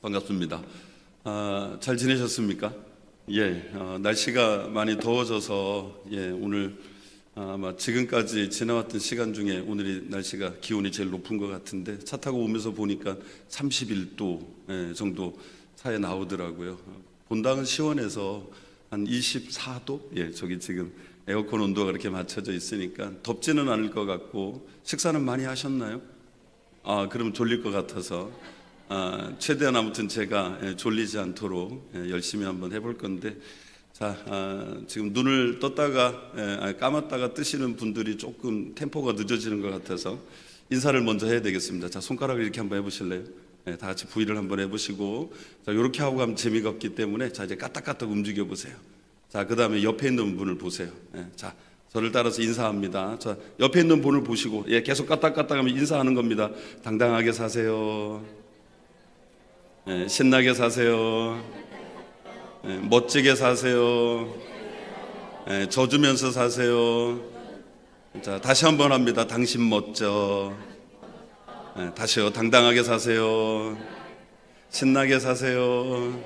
반갑습니다. 잘 지내셨습니까? 날씨가 많이 더워져서 오늘 아마 지금까지 지나왔던 시간 중에 오늘이 날씨가 기온이 제일 높은 것 같은데 차 타고 오면서 보니까 31도 정도 차에 나오더라고요. 본당은 시원해서 한 24도? 저기 지금 에어컨 온도가 그렇게 맞춰져 있으니까 덥지는 않을 것 같고 식사는 많이 하셨나요? 그럼 졸릴 것 같아서 최대한 아무튼 제가 졸리지 않도록 열심히 한번 해볼 건데 지금 눈을 떴다가 감았다가 뜨시는 분들이 조금 템포가 늦어지는 것 같아서 인사를 먼저 해야 되겠습니다. 자, 손가락을 이렇게 한번 해보실래요? 다 같이 V를 한번 해보시고 이렇게 하고 가면 재미가 없기 때문에 이제 까딱까딱 움직여 보세요. 그 다음에 옆에 있는 분을 보세요. 저를 따라서 인사합니다. 옆에 있는 분을 보시고 계속 까딱까딱 하면 인사하는 겁니다. 당당하게 사세요. 신나게 사세요. 멋지게 사세요. 져주면서 사세요. 다시 한번 합니다. 당신 멋져. 다시요. 당당하게 사세요. 신나게 사세요.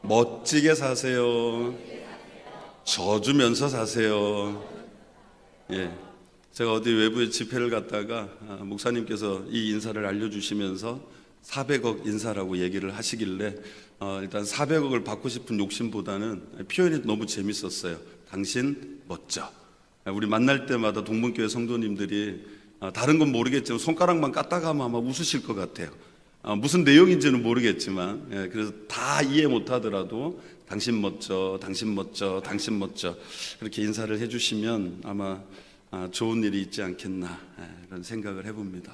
멋지게 사세요. 져주면서 사세요. 제가 어디 외부에 집회를 갔다가 목사님께서 이 인사를 알려주시면서 400억 인사라고 얘기를 하시길래 일단 400억을 받고 싶은 욕심보다는 표현이 너무 재밌었어요. 당신 멋져. 우리 만날 때마다 동문교회 성도님들이 다른 건 모르겠지만 손가락만 까딱하면 아마 웃으실 것 같아요. 무슨 내용인지는 모르겠지만 그래서 다 이해 못하더라도 당신 멋져, 당신 멋져, 당신 멋져 그렇게 인사를 해주시면 아마 좋은 일이 있지 않겠나 이런 생각을 해봅니다.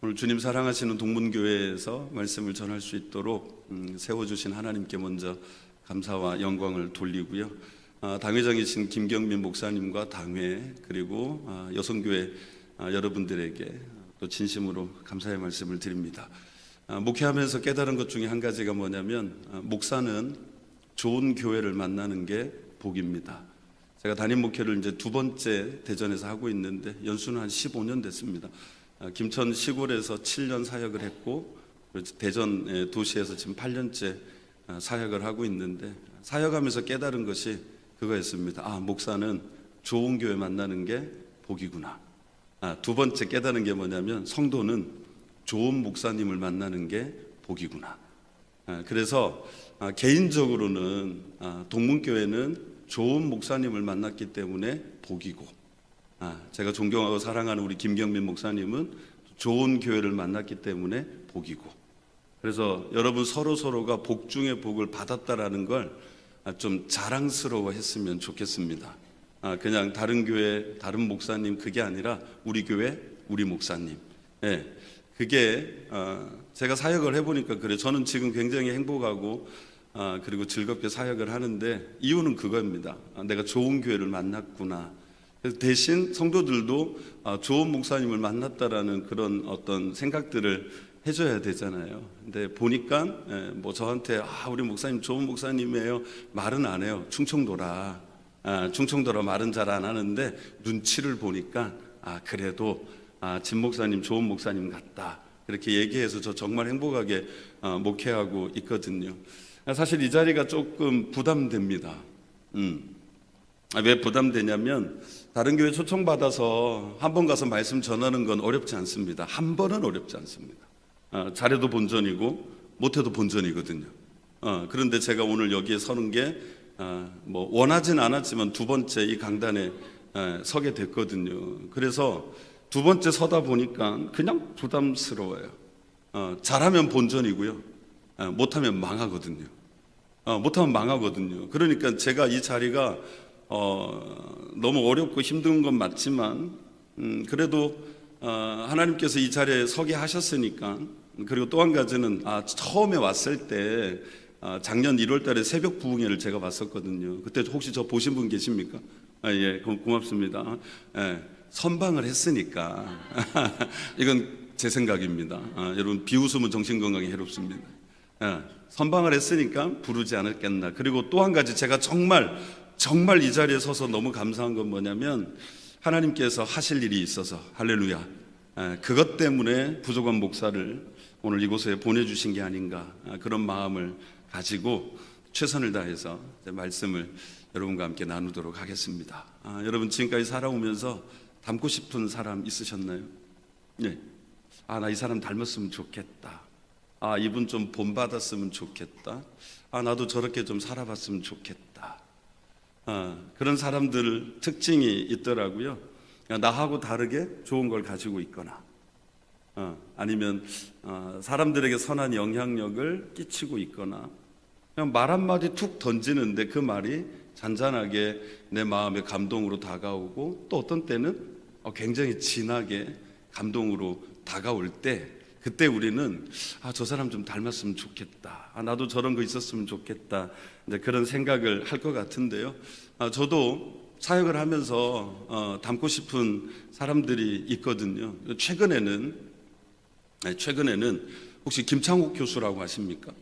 오늘 주님 사랑하시는 동문교회에서 말씀을 전할 수 있도록 세워주신 하나님께 먼저 감사와 영광을 돌리고요. 당회장이신 김경민 목사님과 당회 그리고 여성교회 여러분들에게 또 진심으로 감사의 말씀을 드립니다. 목회하면서 깨달은 것 중에 한 가지가 뭐냐면 목사는 좋은 교회를 만나는 게 복입니다. 제가 담임 목회를 이제 두 번째 대전에서 하고 있는데 연수는 한 15년 됐습니다. 김천 시골에서 7년 사역을 했고 대전 도시에서 지금 8년째 사역을 하고 있는데 사역하면서 깨달은 것이 그거였습니다. 목사는 좋은 교회 만나는 게 복이구나. 두 번째 깨달은 게 뭐냐면 성도는 좋은 목사님을 만나는 게 복이구나. 그래서 개인적으로는 동문교회는 좋은 목사님을 만났기 때문에 복이고 제가 존경하고 사랑하는 우리 김경민 목사님은 좋은 교회를 만났기 때문에 복이고 그래서 여러분 서로가 복 중에 복을 받았다라는 걸 좀 자랑스러워 했으면 좋겠습니다. 그냥 다른 교회 다른 목사님 그게 아니라 우리 교회 우리 목사님 그게 제가 사역을 해보니까 그래요. 저는 지금 굉장히 행복하고 그리고 즐겁게 사역을 하는데 이유는 그겁니다. 내가 좋은 교회를 만났구나. 그래서 대신 성도들도 좋은 목사님을 만났다라는 그런 어떤 생각들을 해줘야 되잖아요. 근데 보니까 뭐 저한테 우리 목사님 좋은 목사님이에요 말은 안 해요. 충청도라 말은 잘 안 하는데 눈치를 보니까 그래도 진 목사님 좋은 목사님 같다 그렇게 얘기해서 저 정말 행복하게 목회하고 있거든요. 사실 이 자리가 조금 부담됩니다. 왜 부담되냐면 다른 교회 초청받아서 한 번 가서 말씀 전하는 건 어렵지 않습니다. 한 번은 어렵지 않습니다. 잘해도 본전이고 못해도 본전이거든요. 그런데 제가 오늘 여기에 서는 게 뭐 원하진 않았지만 두 번째 이 강단에 서게 됐거든요. 그래서 두 번째 서다 보니까 그냥 부담스러워요. 잘하면 본전이고요. 못하면 망하거든요. 그러니까 제가 이 자리가 너무 어렵고 힘든 건 맞지만 그래도 하나님께서 이 자리에 서게 하셨으니까 그리고 또 한 가지는 처음에 왔을 때 작년 1월 달에 새벽 부흥회를 제가 봤었거든요. 그때 혹시 저 보신 분 계십니까? 고맙습니다. 선방을 했으니까 이건 제 생각입니다. 여러분 비웃음은 정신건강에 해롭습니다. 선방을 했으니까 부르지 않았겠나. 그리고 또 한 가지 제가 정말 이 자리에 서서 너무 감사한 건 뭐냐면 하나님께서 하실 일이 있어서 할렐루야. 그것 때문에 부족한 목사를 오늘 이곳에 보내주신 게 아닌가, 그런 마음을 가지고 최선을 다해서 말씀을 여러분과 함께 나누도록 하겠습니다. 여러분 지금까지 살아오면서 닮고 싶은 사람 있으셨나요? 네. 나 이 사람 닮았으면 좋겠다. 이분 좀 본받았으면 좋겠다. 나도 저렇게 좀 살아봤으면 좋겠다. 그런 사람들 특징이 있더라고요. 나하고 다르게 좋은 걸 가지고 있거나, 아니면 사람들에게 선한 영향력을 끼치고 있거나, 그냥 말 한마디 툭 던지는데 그 말이 잔잔하게 내 마음에 감동으로 다가오고, 또 어떤 때는 굉장히 진하게 감동으로 다가올 때, 그때 우리는 저 사람 좀 닮았으면 좋겠다. 나도 저런 거 있었으면 좋겠다. 이제 그런 생각을 할 것 같은데요. 저도 사역을 하면서 닮고 싶은 사람들이 있거든요. 최근에는 혹시 김창욱 교수라고 아십니까?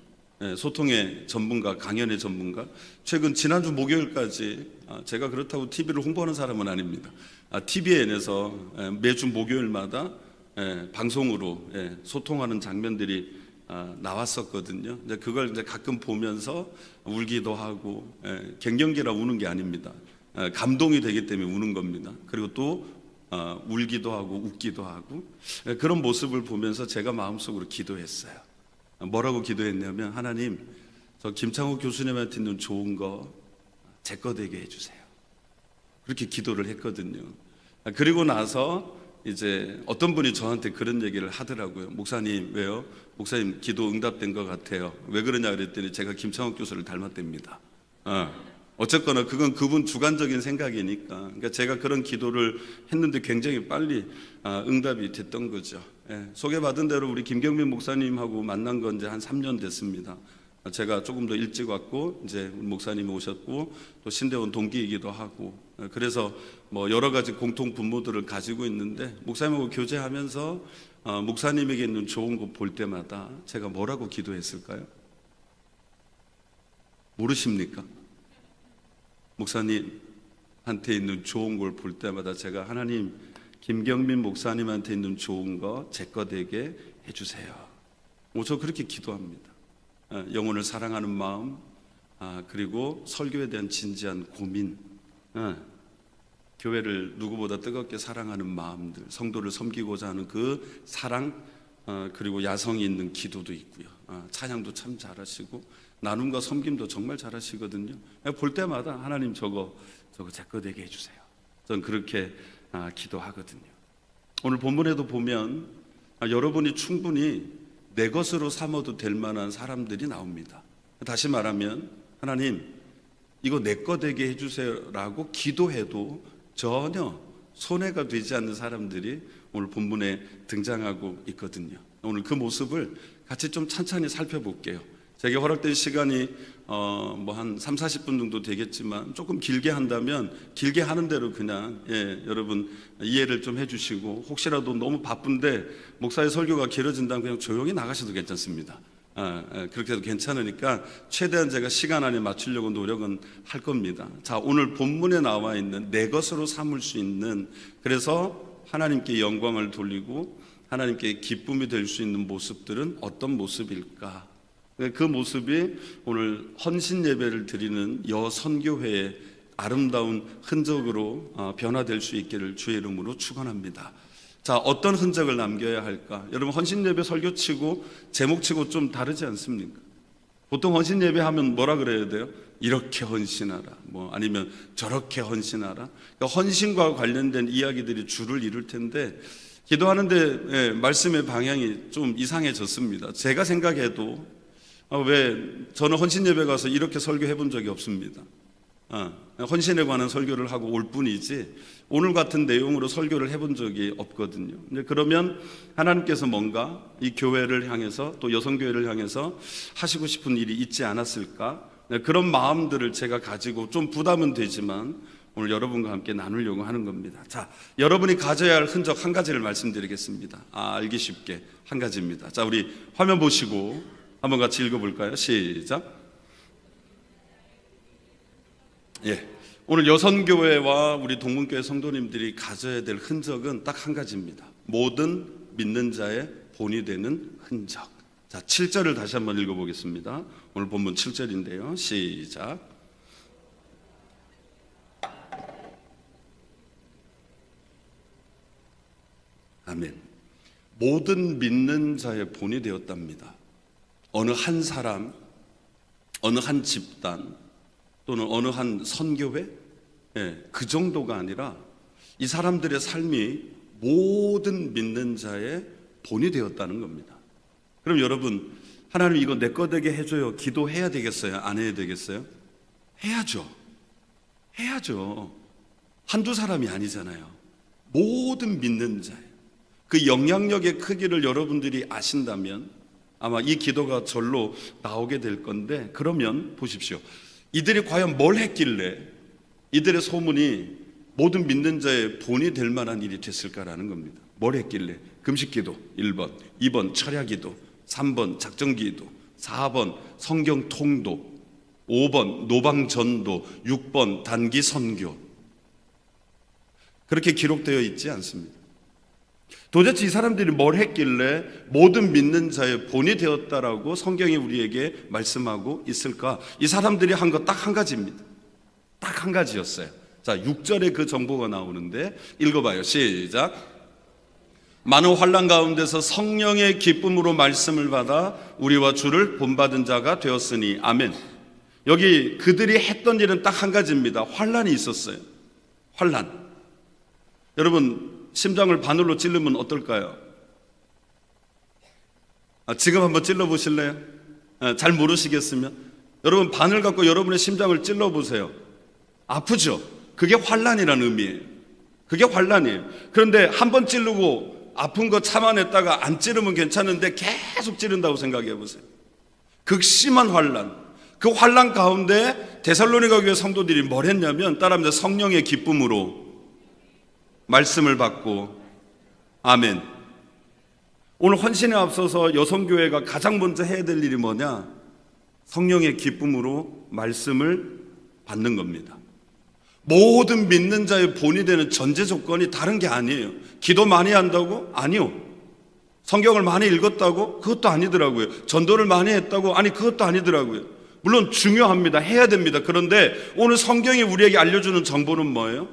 소통의 전문가, 강연의 전문가. 지난주 목요일까지, 제가 그렇다고 TV를 홍보하는 사람은 아닙니다. TVN에서 매주 목요일마다 방송으로 소통하는 장면들이 나왔었거든요. 이제 그걸 이제 가끔 보면서 울기도 하고, 갱년기라 우는 게 아닙니다. 감동이 되기 때문에 우는 겁니다. 그리고 또 울기도 하고 웃기도 하고, 그런 모습을 보면서 제가 마음속으로 기도했어요. 뭐라고 기도했냐면, 하나님, 저 김창욱 교수님한테 있는 좋은 거 제 거 되게 해주세요. 그렇게 기도를 했거든요. 그리고 나서 이제 어떤 분이 저한테 그런 얘기를 하더라고요. 목사님, 왜요? 목사님 기도 응답된 것 같아요. 왜 그러냐 그랬더니 제가 김창욱 교수를 닮았답니다. 어쨌거나 그건 그분 주관적인 생각이니까. 그러니까 제가 그런 기도를 했는데 굉장히 빨리 응답이 됐던 거죠. 소개받은 대로 우리 김경민 목사님하고 만난 건 이제 한 3년 됐습니다. 제가 조금 더 일찍 왔고, 이제 목사님이 오셨고, 또 신대원 동기이기도 하고, 그래서 뭐 여러 가지 공통 분모들을 가지고 있는데, 목사님하고 교제하면서 목사님에게 있는 좋은 거 볼 때마다 제가 뭐라고 기도했을까요? 모르십니까? 목사님한테 있는 좋은 걸 볼 때마다 제가, 하나님, 김경민 목사님한테 있는 좋은 거 제 거 되게 해주세요. 저 그렇게 기도합니다. 영혼을 사랑하는 마음, 그리고 설교에 대한 진지한 고민, 교회를 누구보다 뜨겁게 사랑하는 마음들, 성도를 섬기고자 하는 그 사랑, 그리고 야성이 있는 기도도 있고요. 찬양도 참 잘하시고 나눔과 섬김도 정말 잘하시거든요. 볼 때마다 하나님 저거 제 거 되게 해주세요. 전 그렇게 기도하거든요. 오늘 본문에도 보면 여러분이 충분히 내 것으로 삼아도 될 만한 사람들이 나옵니다. 다시 말하면, 하나님, 이거 내 거 되게 해주세요 라고 기도해도 전혀 손해가 되지 않는 사람들이 오늘 본문에 등장하고 있거든요. 오늘 그 모습을 같이 좀 찬찬히 살펴볼게요. 제게 허락된 시간이 뭐 한 30-40분 정도 되겠지만, 조금 길게 한다면 길게 하는 대로 그냥 여러분 이해를 좀 해주시고, 혹시라도 너무 바쁜데 목사의 설교가 길어진다면 그냥 조용히 나가셔도 괜찮습니다. 그렇게 해도 괜찮으니까 최대한 제가 시간 안에 맞추려고 노력은 할 겁니다. 자, 오늘 본문에 나와 있는 내 것으로 삼을 수 있는, 그래서 하나님께 영광을 돌리고 하나님께 기쁨이 될 수 있는 모습들은 어떤 모습일까? 그 모습이 오늘 헌신 예배를 드리는 여선교회의 아름다운 흔적으로 변화될 수 있기를 주의 이름으로 축원합니다. 자, 어떤 흔적을 남겨야 할까? 여러분, 헌신 예배 설교치고 제목치고 좀 다르지 않습니까? 보통 헌신 예배 하면 뭐라 그래야 돼요? 이렇게 헌신하라, 뭐 아니면 저렇게 헌신하라. 그러니까 헌신과 관련된 이야기들이 줄을 이룰 텐데, 기도하는데 말씀의 방향이 좀 이상해졌습니다. 제가 생각해도 왜 저는 헌신 예배 가서 이렇게 설교해 본 적이 없습니다. 헌신에 관한 설교를 하고 올 뿐이지 오늘 같은 내용으로 설교를 해본 적이 없거든요. 그러면 하나님께서 뭔가 이 교회를 향해서, 또 여성교회를 향해서 하시고 싶은 일이 있지 않았을까? 그런 마음들을 제가 가지고 좀 부담은 되지만 오늘 여러분과 함께 나누려고 하는 겁니다. 자, 여러분이 가져야 할 흔적 한 가지를 말씀드리겠습니다. 알기 쉽게 한 가지입니다. 자, 우리 화면 보시고 한번 같이 읽어볼까요? 시작. 오늘 여선교회와 우리 동문교회 성도님들이 가져야 될 흔적은 딱 한 가지입니다. 모든 믿는 자의 본이 되는 흔적. 자, 7절을 다시 한번 읽어보겠습니다. 오늘 본문 7절인데요. 시작. 아멘. 모든 믿는 자의 본이 되었답니다. 어느 한 사람, 어느 한 집단, 또는 어느 한 선교회, 그 정도가 아니라 이 사람들의 삶이 모든 믿는 자의 본이 되었다는 겁니다. 그럼 여러분, 하나님 이거 내 거 되게 해줘요. 기도해야 되겠어요? 안 해야 되겠어요? 해야죠. 해야죠. 한두 사람이 아니잖아요. 모든 믿는 자예요. 그 영향력의 크기를 여러분들이 아신다면 아마 이 기도가 절로 나오게 될 건데, 그러면 보십시오. 이들이 과연 뭘 했길래 이들의 소문이 모든 믿는 자의 본이 될 만한 일이 됐을까라는 겁니다. 뭘 했길래? 금식기도 1번, 2번 철야기도, 3번 작정기도, 4번 성경 통도, 5번 노방전도, 6번 단기 선교. 그렇게 기록되어 있지 않습니다. 도대체 이 사람들이 뭘 했길래 모든 믿는 자의 본이 되었다라고 성경이 우리에게 말씀하고 있을까? 이 사람들이 한 거 딱 한 가지입니다. 딱 한 가지였어요. 자, 6절에 그 정보가 나오는데 읽어봐요. 시작. 많은 환난 가운데서 성령의 기쁨으로 말씀을 받아 우리와 주를 본받은 자가 되었으니 아멘. 여기 그들이 했던 일은 딱 한 가지입니다. 환난이 있었어요. 환난. 여러분, 심장을 바늘로 찌르면 어떨까요? 지금 한번 찔러보실래요? 잘 모르시겠으면 여러분, 바늘 갖고 여러분의 심장을 찔러보세요. 아프죠? 그게 환난이라는 의미예요. 그게 환난이에요. 그런데 한번 찌르고 아픈 거 참아냈다가 안 찌르면 괜찮은데 계속 찌른다고 생각해 보세요. 극심한 환난. 그 환난 가운데 데살로니가 교회 성도들이 뭘 했냐면, 따라합니다. 성령의 기쁨으로 말씀을 받고 아멘. 오늘 헌신에 앞서서 여성교회가 가장 먼저 해야 될 일이 뭐냐? 성령의 기쁨으로 말씀을 받는 겁니다. 모든 믿는 자의 본이 되는 전제 조건이 다른 게 아니에요. 기도 많이 한다고? 아니요. 성경을 많이 읽었다고? 그것도 아니더라고요. 전도를 많이 했다고? 아니, 그것도 아니더라고요. 물론 중요합니다. 해야 됩니다. 그런데 오늘 성경이 우리에게 알려주는 정보는 뭐예요?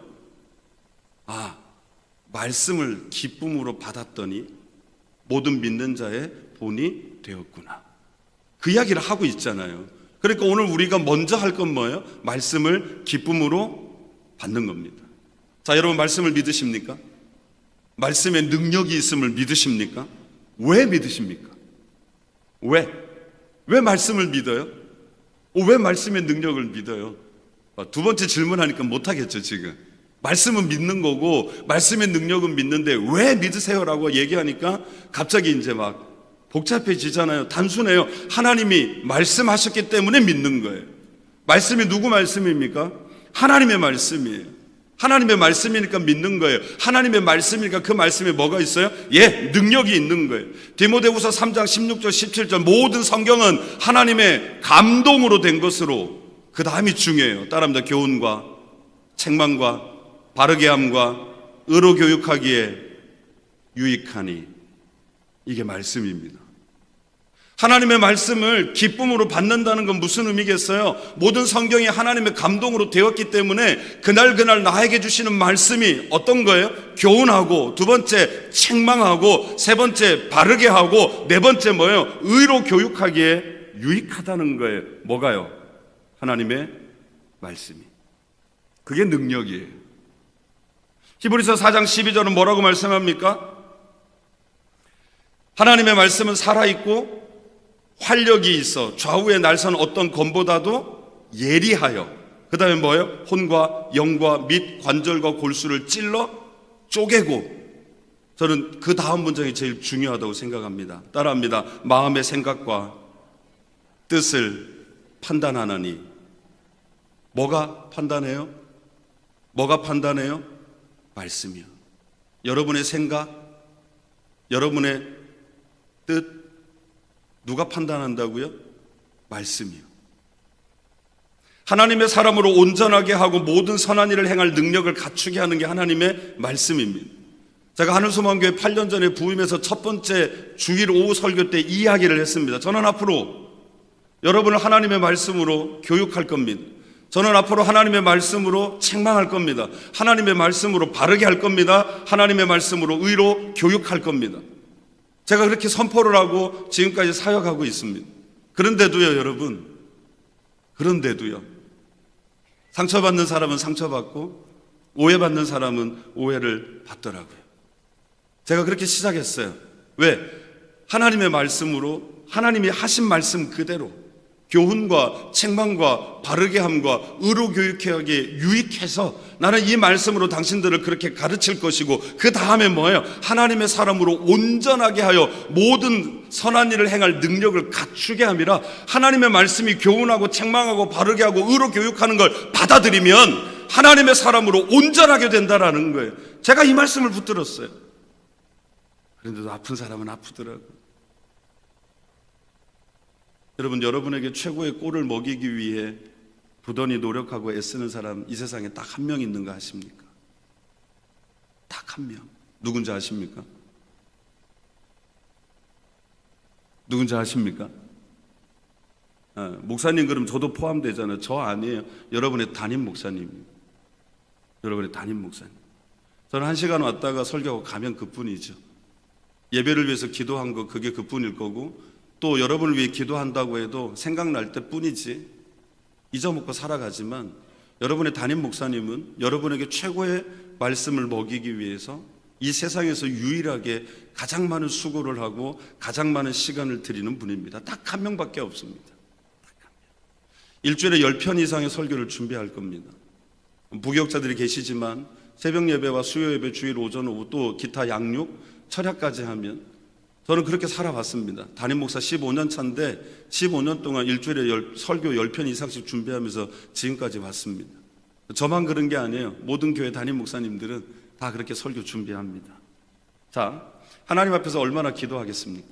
말씀을 기쁨으로 받았더니 모든 믿는 자의 본이 되었구나. 그 이야기를 하고 있잖아요. 그러니까 오늘 우리가 먼저 할 건 뭐예요? 말씀을 기쁨으로 받는 겁니다. 자, 여러분, 말씀을 믿으십니까? 말씀에 능력이 있음을 믿으십니까? 왜 믿으십니까? 왜 말씀을 믿어요? 왜 말씀의 능력을 믿어요? 두 번째 질문하니까 못하겠죠, 지금. 말씀은 믿는 거고 말씀의 능력은 믿는데 왜 믿으세요라고 얘기하니까 갑자기 이제 막 복잡해지잖아요. 단순해요. 하나님이 말씀하셨기 때문에 믿는 거예요. 말씀이 누구 말씀입니까? 하나님의 말씀이에요. 하나님의 말씀이니까 믿는 거예요. 하나님의 말씀이니까 그 말씀에 뭐가 있어요? 능력이 있는 거예요. 디모데후서 3장 16절 17절 모든 성경은 하나님의 감동으로 된 것으로, 그 다음이 중요해요. 따라합니다. 교훈과 책망과 바르게 함과 의로 교육하기에 유익하니, 이게 말씀입니다. 하나님의 말씀을 기쁨으로 받는다는 건 무슨 의미겠어요? 모든 성경이 하나님의 감동으로 되었기 때문에 그날 나에게 주시는 말씀이 어떤 거예요? 교훈하고, 두 번째 책망하고, 세 번째 바르게 하고, 네 번째 뭐예요? 의로 교육하기에 유익하다는 거예요. 뭐가요? 하나님의 말씀이. 그게 능력이에요. 히브리서 4장 12절은 뭐라고 말씀합니까? 하나님의 말씀은 살아있고 활력이 있어 좌우에 날선 어떤 검보다도 예리하여, 그 다음에 뭐예요? 혼과 영과 및 관절과 골수를 찔러 쪼개고, 저는 그 다음 문장이 제일 중요하다고 생각합니다. 따라합니다. 마음의 생각과 뜻을 판단하나니. 뭐가 판단해요? 뭐가 판단해요? 말씀이요. 여러분의 생각, 여러분의 뜻, 누가 판단한다고요? 말씀이요. 하나님의 사람으로 온전하게 하고 모든 선한 일을 행할 능력을 갖추게 하는 게 하나님의 말씀입니다. 제가 하늘소망교회 8년 전에 부임해서 첫 번째 주일 오후 설교 때 이 이야기를 했습니다. 저는 앞으로 여러분을 하나님의 말씀으로 교육할 겁니다. 저는 앞으로 하나님의 말씀으로 책망할 겁니다. 하나님의 말씀으로 바르게 할 겁니다. 하나님의 말씀으로 의로 교육할 겁니다. 제가 그렇게 선포를 하고 지금까지 사역하고 있습니다. 그런데도요, 여러분, 그런데도요, 상처받는 사람은 상처받고 오해받는 사람은 오해를 받더라고요. 제가 그렇게 시작했어요. 왜? 하나님의 말씀으로, 하나님이 하신 말씀 그대로 교훈과 책망과 바르게 함과 의로 교육하기에 유익해서 나는 이 말씀으로 당신들을 그렇게 가르칠 것이고, 그 다음에 뭐예요? 하나님의 사람으로 온전하게 하여 모든 선한 일을 행할 능력을 갖추게 함이라. 하나님의 말씀이 교훈하고 책망하고 바르게 하고 의로 교육하는 걸 받아들이면 하나님의 사람으로 온전하게 된다라는 거예요. 제가 이 말씀을 붙들었어요. 그런데도 아픈 사람은 아프더라고요. 여러분, 여러분에게 최고의 꼴을 먹이기 위해 부단히 노력하고 애쓰는 사람 이 세상에 딱 한 명 있는가 아십니까? 딱 한 명. 누군지 아십니까? 누군지 아십니까? 목사님 그럼 저도 포함되잖아요. 저 아니에요. 여러분의 담임 목사님입니다. 여러분의 담임 목사님. 저는 1시간 왔다가 설교하고 가면 그뿐이죠. 예배를 위해서 기도한 거 그게 그뿐일 거고, 또 여러분을 위해 기도한다고 해도 생각날 때뿐이지 잊어먹고 살아가지만, 여러분의 담임 목사님은 여러분에게 최고의 말씀을 먹이기 위해서 이 세상에서 유일하게 가장 많은 수고를 하고 가장 많은 시간을 드리는 분입니다. 딱 한 명밖에 없습니다. 딱 한 명. 일주일에 10편 이상의 설교를 준비할 겁니다. 부교육자들이 계시지만 새벽 예배와 수요 예배, 주일 오전 오후 또 기타 양육, 철야까지 하면 저는 그렇게 살아왔습니다. 담임 목사 15년 차인데 15년 동안 일주일에 설교 10편 이상씩 준비하면서 지금까지 왔습니다. 저만 그런 게 아니에요. 모든 교회 담임 목사님들은 다 그렇게 설교 준비합니다. 자, 하나님 앞에서 얼마나 기도하겠습니까?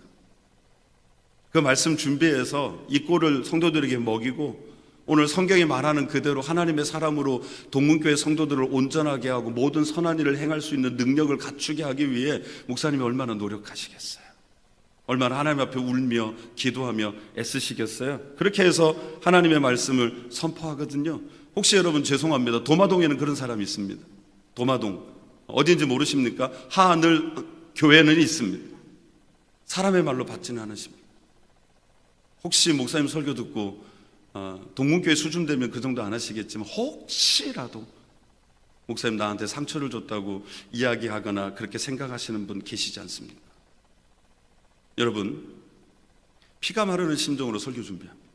그 말씀 준비해서 이 꼴을 성도들에게 먹이고, 오늘 성경이 말하는 그대로 하나님의 사람으로 동문교회 성도들을 온전하게 하고 모든 선한 일을 행할 수 있는 능력을 갖추게 하기 위해 목사님이 얼마나 노력하시겠어요? 얼마나 하나님 앞에 울며 기도하며 애쓰시겠어요? 그렇게 해서 하나님의 말씀을 선포하거든요. 혹시 여러분 죄송합니다. 도마동에는 그런 사람이 있습니다. 도마동 어디인지 모르십니까? 하늘 교회는 있습니다. 사람의 말로 받지는 않으십니다. 혹시 목사님 설교 듣고 동문교회 수준 되면 그 정도 안 하시겠지만, 혹시라도 목사님 나한테 상처를 줬다고 이야기하거나 그렇게 생각하시는 분 계시지 않습니까? 여러분, 피가 마르는 심정으로 설교 준비합니다.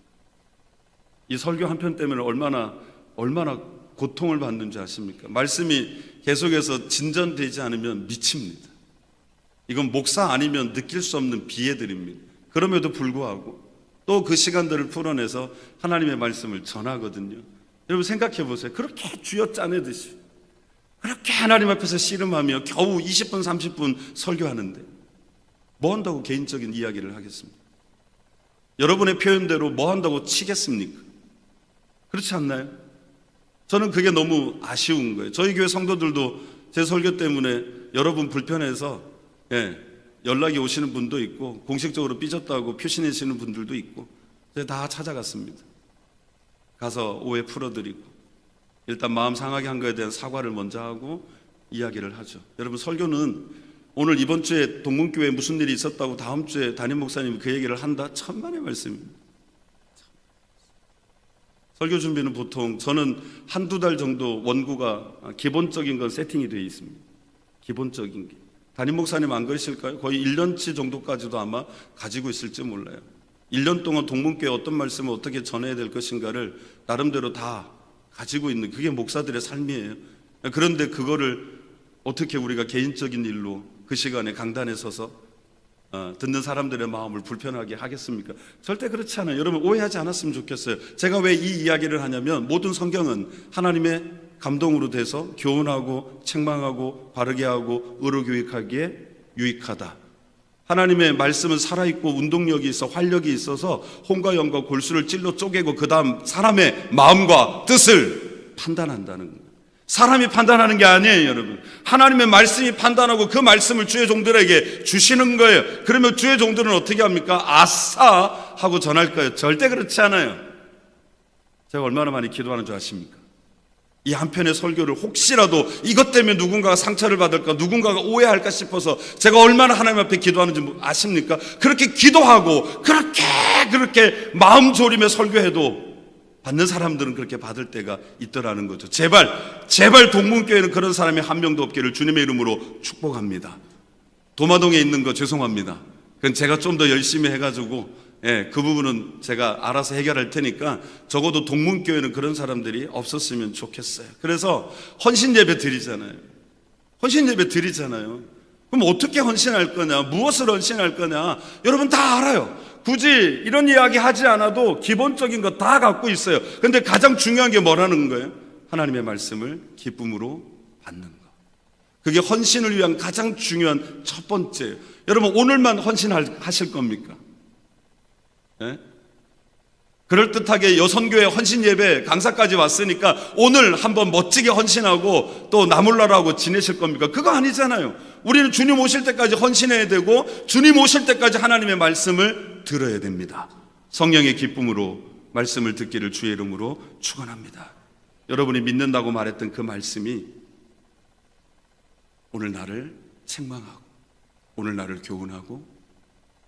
이 설교 한 편 때문에 얼마나 고통을 받는지 아십니까? 말씀이 계속해서 진전되지 않으면 미칩니다. 이건 목사 아니면 느낄 수 없는 비애들입니다. 그럼에도 불구하고 또 그 시간들을 풀어내서 하나님의 말씀을 전하거든요. 여러분 생각해 보세요. 그렇게 쥐어 짜내듯이 그렇게 하나님 앞에서 씨름하며 겨우 20분 30분 설교하는데 뭐 한다고 개인적인 이야기를 하겠습니까? 여러분의 표현대로 뭐 한다고 치겠습니까? 그렇지 않나요? 저는 그게 너무 아쉬운 거예요. 저희 교회 성도들도 제 설교 때문에 여러분 불편해서 연락이 오시는 분도 있고, 공식적으로 삐졌다고 표시내시는 분들도 있고, 제가 다 찾아갔습니다. 가서 오해 풀어드리고 일단 마음 상하게 한 거에 대한 사과를 먼저 하고 이야기를 하죠. 여러분, 설교는 오늘 이번 주에 동문교회에 무슨 일이 있었다고 다음 주에 담임 목사님이 그 얘기를 한다? 천만의 말씀입니다. 설교 준비는 보통 저는 한두 달 정도 원고가 기본적인 건 세팅이 되어 있습니다. 기본적인 게. 담임 목사님 안 그러실까요? 거의 1년치 정도까지도 아마 가지고 있을지 몰라요. 1년 동안 동문교회 어떤 말씀을 어떻게 전해야 될 것인가를 나름대로 다 가지고 있는, 그게 목사들의 삶이에요. 그런데 그거를 어떻게 우리가 개인적인 일로 그 시간에 강단에 서서 듣는 사람들의 마음을 불편하게 하겠습니까? 절대 그렇지 않아요. 여러분 오해하지 않았으면 좋겠어요. 제가 왜 이 이야기를 하냐면, 모든 성경은 하나님의 감동으로 돼서 교훈하고 책망하고 바르게 하고 의로 교육하기에 유익하다. 하나님의 말씀은 살아있고 운동력이 있어 활력이 있어서 홍과 영과 골수를 찔러 쪼개고 그 다음 사람의 마음과 뜻을 판단한다는 거예요. 사람이 판단하는 게 아니에요, 여러분. 하나님의 말씀이 판단하고 그 말씀을 주의 종들에게 주시는 거예요. 그러면 주의 종들은 어떻게 합니까? 아싸 하고 전할 거예요. 절대 그렇지 않아요. 제가 얼마나 많이 기도하는 줄 아십니까? 이 한편의 설교를 혹시라도 이것 때문에 누군가가 상처를 받을까, 누군가가 오해할까 싶어서 제가 얼마나 하나님 앞에 기도하는지 아십니까? 그렇게 기도하고 그렇게 마음 졸이며 설교해도 받는 사람들은 그렇게 받을 때가 있더라는 거죠. 제발 동문교회는 그런 사람이 한 명도 없기를 주님의 이름으로 축복합니다. 도마동에 있는 거 죄송합니다. 그건 제가 좀 더 열심히 해가지고 그 부분은 제가 알아서 해결할 테니까 적어도 동문교회는 그런 사람들이 없었으면 좋겠어요. 그래서 헌신 예배 드리잖아요. 그럼 어떻게 헌신할 거냐? 무엇을 헌신할 거냐? 여러분 다 알아요. 굳이 이런 이야기 하지 않아도 기본적인 거 다 갖고 있어요. 그런데 가장 중요한 게 뭐라는 거예요? 하나님의 말씀을 기쁨으로 받는 거. 그게 헌신을 위한 가장 중요한 첫 번째예요. 여러분 오늘만 헌신하실 겁니까? 네? 그럴듯하게 여선교회 헌신 예배 강사까지 왔으니까 오늘 한번 멋지게 헌신하고 또 나몰라라고 지내실 겁니까? 그거 아니잖아요. 우리는 주님 오실 때까지 헌신해야 되고 주님 오실 때까지 하나님의 말씀을 들어야 됩니다. 성령의 기쁨으로 말씀을 듣기를 주의 이름으로 축원합니다. 여러분이 믿는다고 말했던 그 말씀이 오늘 나를 책망하고 오늘 나를 교훈하고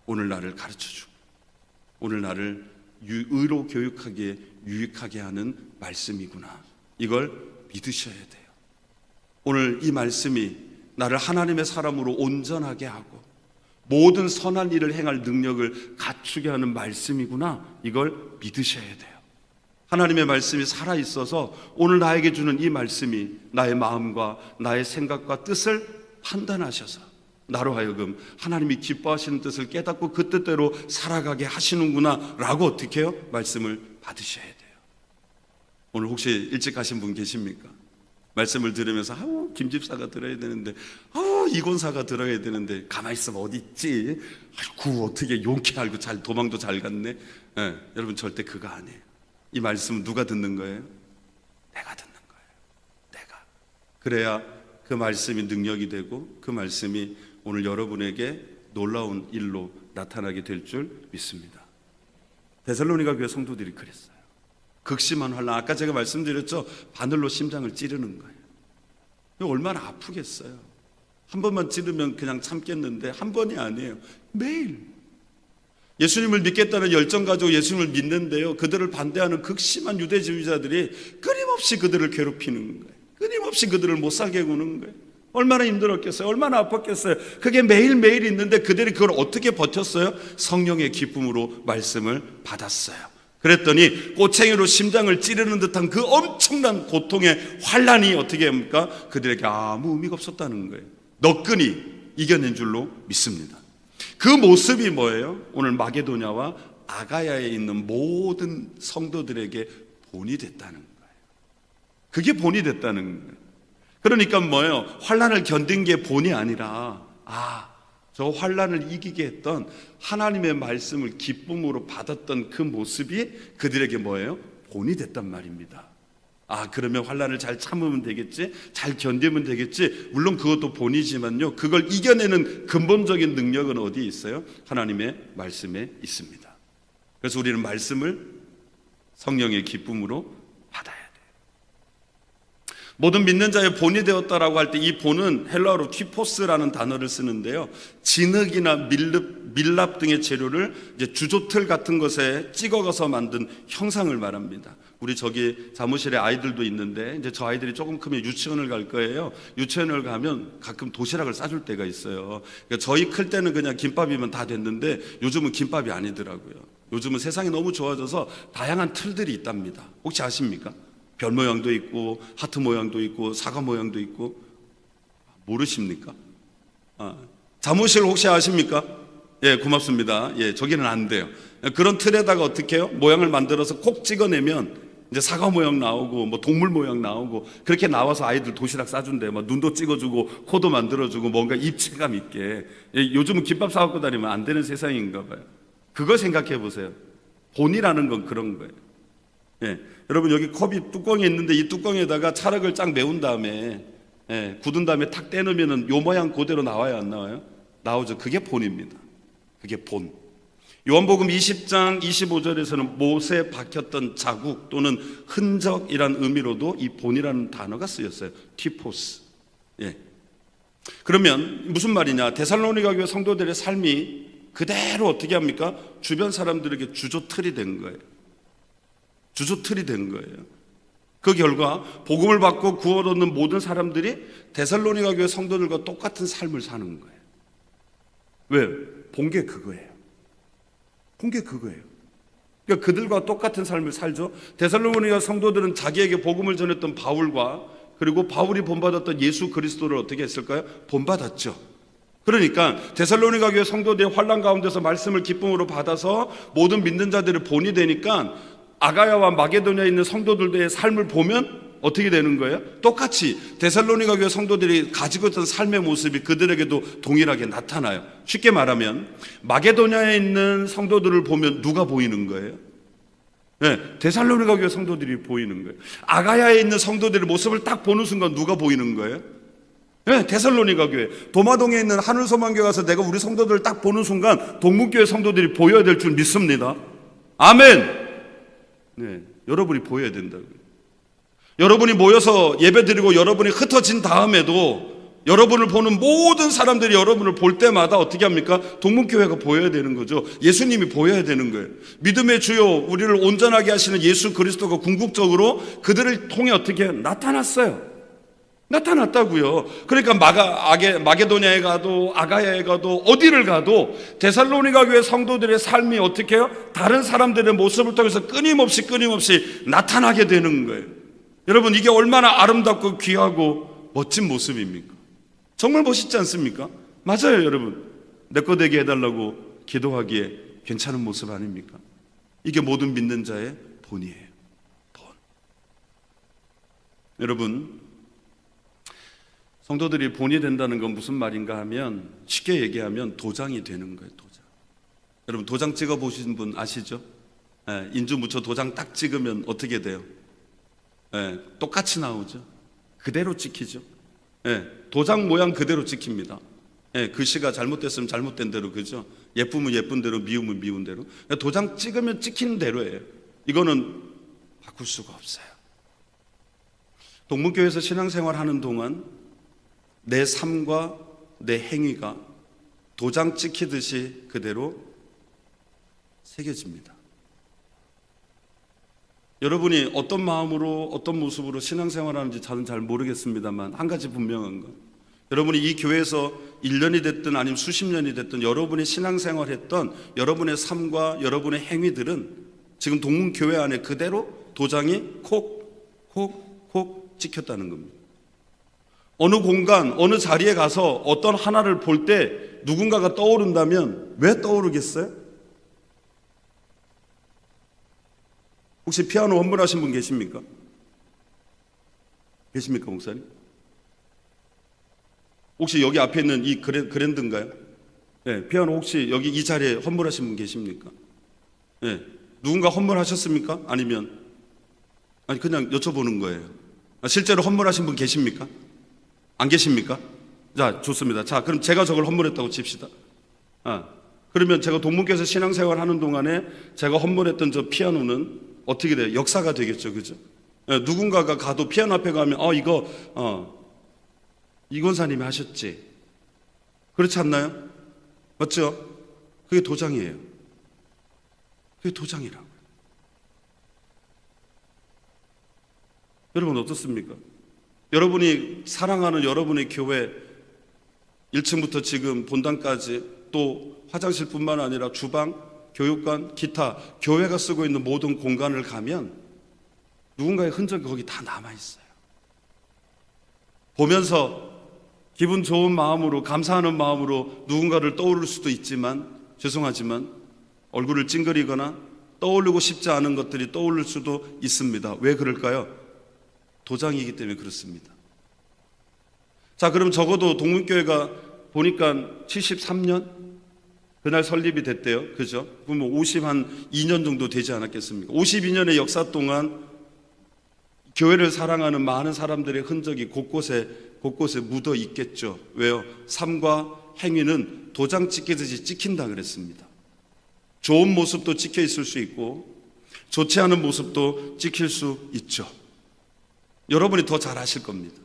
오늘 나를 가르쳐주고 오늘 나를 의로 교육하기에 유익하게 하는 말씀이구나. 이걸 믿으셔야 돼요. 오늘 이 말씀이 나를 하나님의 사람으로 온전하게 하고 모든 선한 일을 행할 능력을 갖추게 하는 말씀이구나. 이걸 믿으셔야 돼요. 하나님의 말씀이 살아있어서 오늘 나에게 주는 이 말씀이 나의 마음과 나의 생각과 뜻을 판단하셔서 나로 하여금 하나님이 기뻐하시는 뜻을 깨닫고 그 뜻대로 살아가게 하시는구나 라고 어떻게 해요? 말씀을 받으셔야 돼요. 오늘 혹시 일찍 가신 분 계십니까? 말씀을 들으면서 김 집사가 들어야 되는데 이권사가 들어야 되는데 가만히 있으면 어디 있지? 아이고 어떻게 용케 알고 잘 도망도 잘 갔네. 여러분 절대 그거 아니에요. 이 말씀은 누가 듣는 거예요? 내가 듣는 거예요. 내가. 그래야 그 말씀이 능력이 되고 그 말씀이 오늘 여러분에게 놀라운 일로 나타나게 될 줄 믿습니다. 데살로니가 교회 성도들이 그랬어요. 극심한 환난, 아까 제가 말씀드렸죠. 바늘로 심장을 찌르는 거예요. 얼마나 아프겠어요. 한 번만 찌르면 그냥 참겠는데 한 번이 아니에요. 매일 예수님을 믿겠다는 열정 가지고 예수님을 믿는데요, 그들을 반대하는 극심한 유대주의자들이 끊임없이 그들을 괴롭히는 거예요. 끊임없이 그들을 못 살게 구는 거예요. 얼마나 힘들었겠어요. 얼마나 아팠겠어요. 그게 매일매일 있는데 그들이 그걸 어떻게 버텼어요? 성령의 기쁨으로 말씀을 받았어요. 그랬더니 꼬챙이로 심장을 찌르는 듯한 그 엄청난 고통의 환난이 어떻게 합니까? 그들에게 아무 의미가 없었다는 거예요. 너끈히 이겨낸 줄로 믿습니다. 그 모습이 뭐예요? 오늘 마게도냐와 아가야에 있는 모든 성도들에게 본이 됐다는 거예요. 그게 본이 됐다는 거예요. 그러니까 뭐예요? 환난을 견딘 게 본이 아니라 저 환난을 이기게 했던 하나님의 말씀을 기쁨으로 받았던 그 모습이 그들에게 뭐예요? 본이 됐단 말입니다. 그러면 환난을 잘 참으면 되겠지? 잘 견디면 되겠지? 물론 그것도 본이지만요, 그걸 이겨내는 근본적인 능력은 어디에 있어요? 하나님의 말씀에 있습니다. 그래서 우리는 말씀을 성령의 기쁨으로 받아야 돼요. 모든 믿는 자의 본이 되었다라고 할 때 이 본은 헬라어로 튀포스라는 단어를 쓰는데요, 진흙이나 밀랍 등의 재료를 이제 주조틀 같은 것에 찍어서 만든 형상을 말합니다. 우리 저기 사무실에 아이들도 있는데 이제 저 아이들이 조금 크면 유치원을 갈 거예요. 유치원을 가면 가끔 도시락을 싸줄 때가 있어요. 그러니까 저희 클 때는 그냥 김밥이면 다 됐는데 요즘은 김밥이 아니더라고요. 요즘은 세상이 너무 좋아져서 다양한 틀들이 있답니다. 혹시 아십니까? 별 모양도 있고 하트 모양도 있고 사과 모양도 있고. 모르십니까? 사무실 혹시 아십니까? 예, 고맙습니다. 예, 저기는 안 돼요. 그런 틀에다가 어떻게 해요? 모양을 만들어서 콕 찍어내면 이제 사과 모양 나오고 뭐 동물 모양 나오고 그렇게 나와서 아이들 도시락 싸준대요. 막 눈도 찍어주고 코도 만들어주고 뭔가 입체감 있게. 예, 요즘은 김밥 사갖고 다니면 안 되는 세상인가 봐요. 그거 생각해 보세요. 본이라는 건 그런 거예요. 예, 여러분 여기 컵이 뚜껑이 있는데 이 뚜껑에다가 찰흙을 쫙 메운 다음에 굳은 다음에 탁 떼놓으면 요 모양 그대로 나와요, 안 나와요? 나오죠. 그게 본입니다. 그게 본. 요한복음 20장 25절에서는 못에 박혔던 자국 또는 흔적이란 의미로도 이 본이라는 단어가 쓰였어요. 티포스. 예. 그러면 무슨 말이냐? 데살로니가 교회 성도들의 삶이 그대로 어떻게 합니까? 주변 사람들에게 주조틀이 된 거예요. 주조틀이 된 거예요. 그 결과 복음을 받고 구원 얻는 모든 사람들이 데살로니가 교회 성도들과 똑같은 삶을 사는 거예요. 왜? 본 게 그거예요. 본 게 그거예요. 그러니까 그들과 똑같은 삶을 살죠. 데살로니가 성도들은 자기에게 복음을 전했던 바울과 그리고 바울이 본받았던 예수 그리스도를 어떻게 했을까요? 본받았죠. 그러니까 데살로니가 교회 성도들의 환난 가운데서 말씀을 기쁨으로 받아서 모든 믿는 자들의 본이 되니까 아가야와 마게도냐에 있는 성도들의 삶을 보면 어떻게 되는 거예요? 똑같이 데살로니가 교회 성도들이 가지고 있던 삶의 모습이 그들에게도 동일하게 나타나요. 쉽게 말하면 마게도냐에 있는 성도들을 보면 누가 보이는 거예요? 네, 데살로니가 교회 성도들이 보이는 거예요. 아가야에 있는 성도들의 모습을 딱 보는 순간 누가 보이는 거예요? 네, 데살로니가 교회. 도마동에 있는 하늘소망교회 가서 내가 우리 성도들을 딱 보는 순간 동문교회 성도들이 보여야 될 줄 믿습니다. 아멘. 네, 여러분이 보여야 된다고요. 여러분이 모여서 예배드리고 여러분이 흩어진 다음에도 여러분을 보는 모든 사람들이 여러분을 볼 때마다 어떻게 합니까? 동문교회가 보여야 되는 거죠. 예수님이 보여야 되는 거예요. 믿음의 주요 우리를 온전하게 하시는 예수 그리스도가 궁극적으로 그들을 통해 어떻게 나타났어요. 나타났다고요. 그러니까 마게도냐에 가도 아가야에 가도 어디를 가도 데살로니가 교회 성도들의 삶이 어떻게 해요? 다른 사람들의 모습을 통해서 끊임없이 나타나게 되는 거예요. 여러분 이게 얼마나 아름답고 귀하고 멋진 모습입니까? 정말 멋있지 않습니까? 맞아요, 여러분. 내 거 되게 해달라고 기도하기에 괜찮은 모습 아닙니까? 이게 모든 믿는 자의 본이에요. 본. 여러분, 성도들이 본이 된다는 건 무슨 말인가 하면 쉽게 얘기하면 도장이 되는 거예요. 도장. 여러분 도장 찍어 보신 분 아시죠? 인주무초 도장 딱 찍으면 어떻게 돼요? 똑같이 나오죠. 그대로 찍히죠. 도장 모양 그대로 찍힙니다. 글씨가 잘못됐으면 잘못된 대로, 그죠? 예쁘면 예쁜 대로, 미우면 미운 대로. 도장 찍으면 찍히는 대로예요. 이거는 바꿀 수가 없어요. 동문교회에서 신앙생활 하는 동안 내 삶과 내 행위가 도장 찍히듯이 그대로 새겨집니다. 여러분이 어떤 마음으로 어떤 모습으로 신앙생활 하는지 저는 잘 모르겠습니다만 한 가지 분명한 건 여러분이 이 교회에서 1년이 됐든 아니면 수십 년이 됐든 여러분이 신앙생활 했던 여러분의 삶과 여러분의 행위들은 지금 동문교회 안에 그대로 도장이 콕 찍혔다는 겁니다. 어느 공간, 어느 자리에 가서 어떤 하나를 볼 때 누군가가 떠오른다면 왜 떠오르겠어요? 혹시 피아노 헌물하신 분 계십니까? 계십니까, 목사님? 혹시 여기 앞에 있는 이 그랜드인가요? 네, 피아노 혹시 여기 이 자리에 헌물하신 분 계십니까? 네, 누군가 헌물하셨습니까? 아니면 그냥 여쭤보는 거예요. 실제로 헌물하신 분 계십니까? 안 계십니까? 자, 좋습니다. 자, 그럼 제가 저걸 헌물했다고 칩시다. 그러면 제가 동문교회에서 신앙생활 하는 동안에 제가 헌물했던 저 피아노는 어떻게 돼요? 역사가 되겠죠, 그죠? 누군가가 가도 피아노 앞에 가면 이거 이권사님이 하셨지. 그렇지 않나요? 맞죠? 그게 도장이에요. 그게 도장이라고요. 여러분 어떻습니까? 여러분이 사랑하는 여러분의 교회 1층부터 지금 본당까지 또 화장실뿐만 아니라 주방, 교육관, 기타 교회가 쓰고 있는 모든 공간을 가면 누군가의 흔적이 거기 다 남아있어요. 보면서 기분 좋은 마음으로 감사하는 마음으로 누군가를 떠오를 수도 있지만 죄송하지만 얼굴을 찡그리거나 떠올리고 싶지 않은 것들이 떠오를 수도 있습니다. 왜 그럴까요? 도장이기 때문에 그렇습니다. 자, 그럼 적어도 동문교회가 보니까 73년 그날 설립이 됐대요. 그죠? 그럼 52년 정도 되지 않았겠습니까? 52년의 역사 동안 교회를 사랑하는 많은 사람들의 흔적이 곳곳에 묻어 있겠죠. 왜요? 삶과 행위는 도장 찍히듯이 찍힌다 그랬습니다. 좋은 모습도 찍혀 있을 수 있고 좋지 않은 모습도 찍힐 수 있죠. 여러분이 더 잘 아실 겁니다.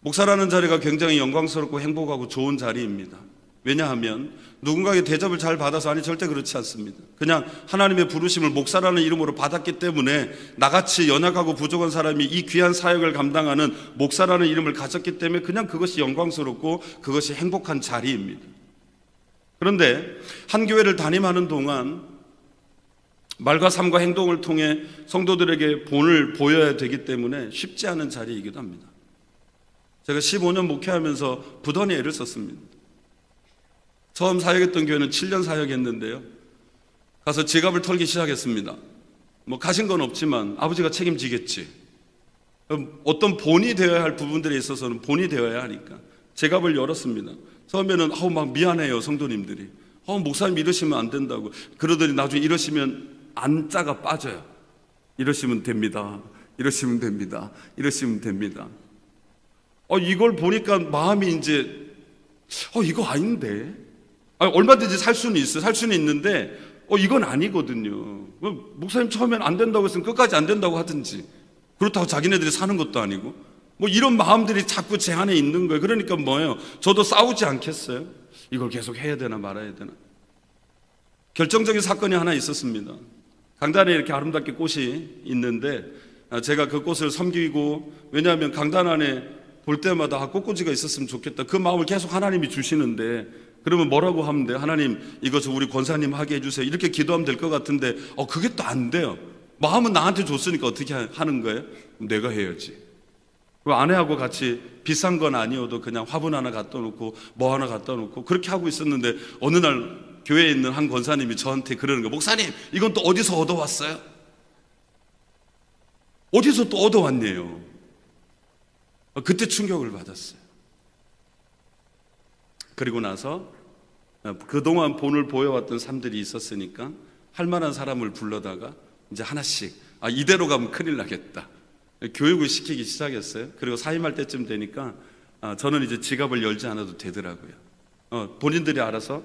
목사라는 자리가 굉장히 영광스럽고 행복하고 좋은 자리입니다. 왜냐하면 누군가의 대접을 잘 받아서, 아니 절대 그렇지 않습니다. 그냥 하나님의 부르심을 목사라는 이름으로 받았기 때문에 나같이 연약하고 부족한 사람이 이 귀한 사역을 감당하는 목사라는 이름을 가졌기 때문에 그냥 그것이 영광스럽고 그것이 행복한 자리입니다. 그런데 한 교회를 담임하는 동안 말과 삶과 행동을 통해 성도들에게 본을 보여야 되기 때문에 쉽지 않은 자리이기도 합니다. 제가 15년 목회하면서 부단히 애를 썼습니다. 처음 사역했던 교회는 7년 사역했는데요. 가서 지갑을 털기 시작했습니다. 뭐 가신 건 없지만 아버지가 책임지겠지. 어떤 본이 되어야 할 부분들에 있어서는 본이 되어야 하니까 지갑을 열었습니다. 처음에는 막 미안해요, 성도님들이. 목사님 이러시면 안 된다고. 그러더니 나중에 이러시면 안자가 빠져요. 이러시면 됩니다. 이러시면 됩니다. 이러시면 됩니다. 이걸 보니까 마음이 이제 이거 아닌데. 얼마든지 살 수는 있어요. 살 수는 있는데 이건 아니거든요. 목사님 처음엔 안 된다고 했으면 끝까지 안 된다고 하든지, 그렇다고 자기네들이 사는 것도 아니고 뭐 이런 마음들이 자꾸 제 안에 있는 거예요. 그러니까 뭐예요? 저도 싸우지 않겠어요? 이걸 계속 해야 되나 말아야 되나. 결정적인 사건이 하나 있었습니다. 강단에 이렇게 아름답게 꽃이 있는데 제가 그 꽃을 섬기고, 왜냐하면 강단 안에 볼 때마다 꽃꽂이가 있었으면 좋겠다, 그 마음을 계속 하나님이 주시는데, 그러면 뭐라고 하면 돼요? 하나님 이거 저 우리 권사님 하게 해주세요, 이렇게 기도하면 될 것 같은데 그게 또 안 돼요. 마음은 나한테 줬으니까 어떻게 하는 거예요? 내가 해야지. 아내하고 같이 비싼 건 아니어도 그냥 화분 하나 갖다 놓고 뭐 하나 갖다 놓고 그렇게 하고 있었는데, 어느 날 교회에 있는 한 권사님이 저한테 그러는 거예요. 목사님, 이건 또 어디서 얻어왔어요? 어디서 또 얻어왔네요. 그때 충격을 받았어요. 그리고 나서 그동안 본을 보여왔던 사람들이 있었으니까 할 만한 사람을 불러다가 이제 하나씩 이대로 가면 큰일 나겠다, 교육을 시키기 시작했어요. 그리고 사임할 때쯤 되니까 저는 이제 지갑을 열지 않아도 되더라고요. 본인들이 알아서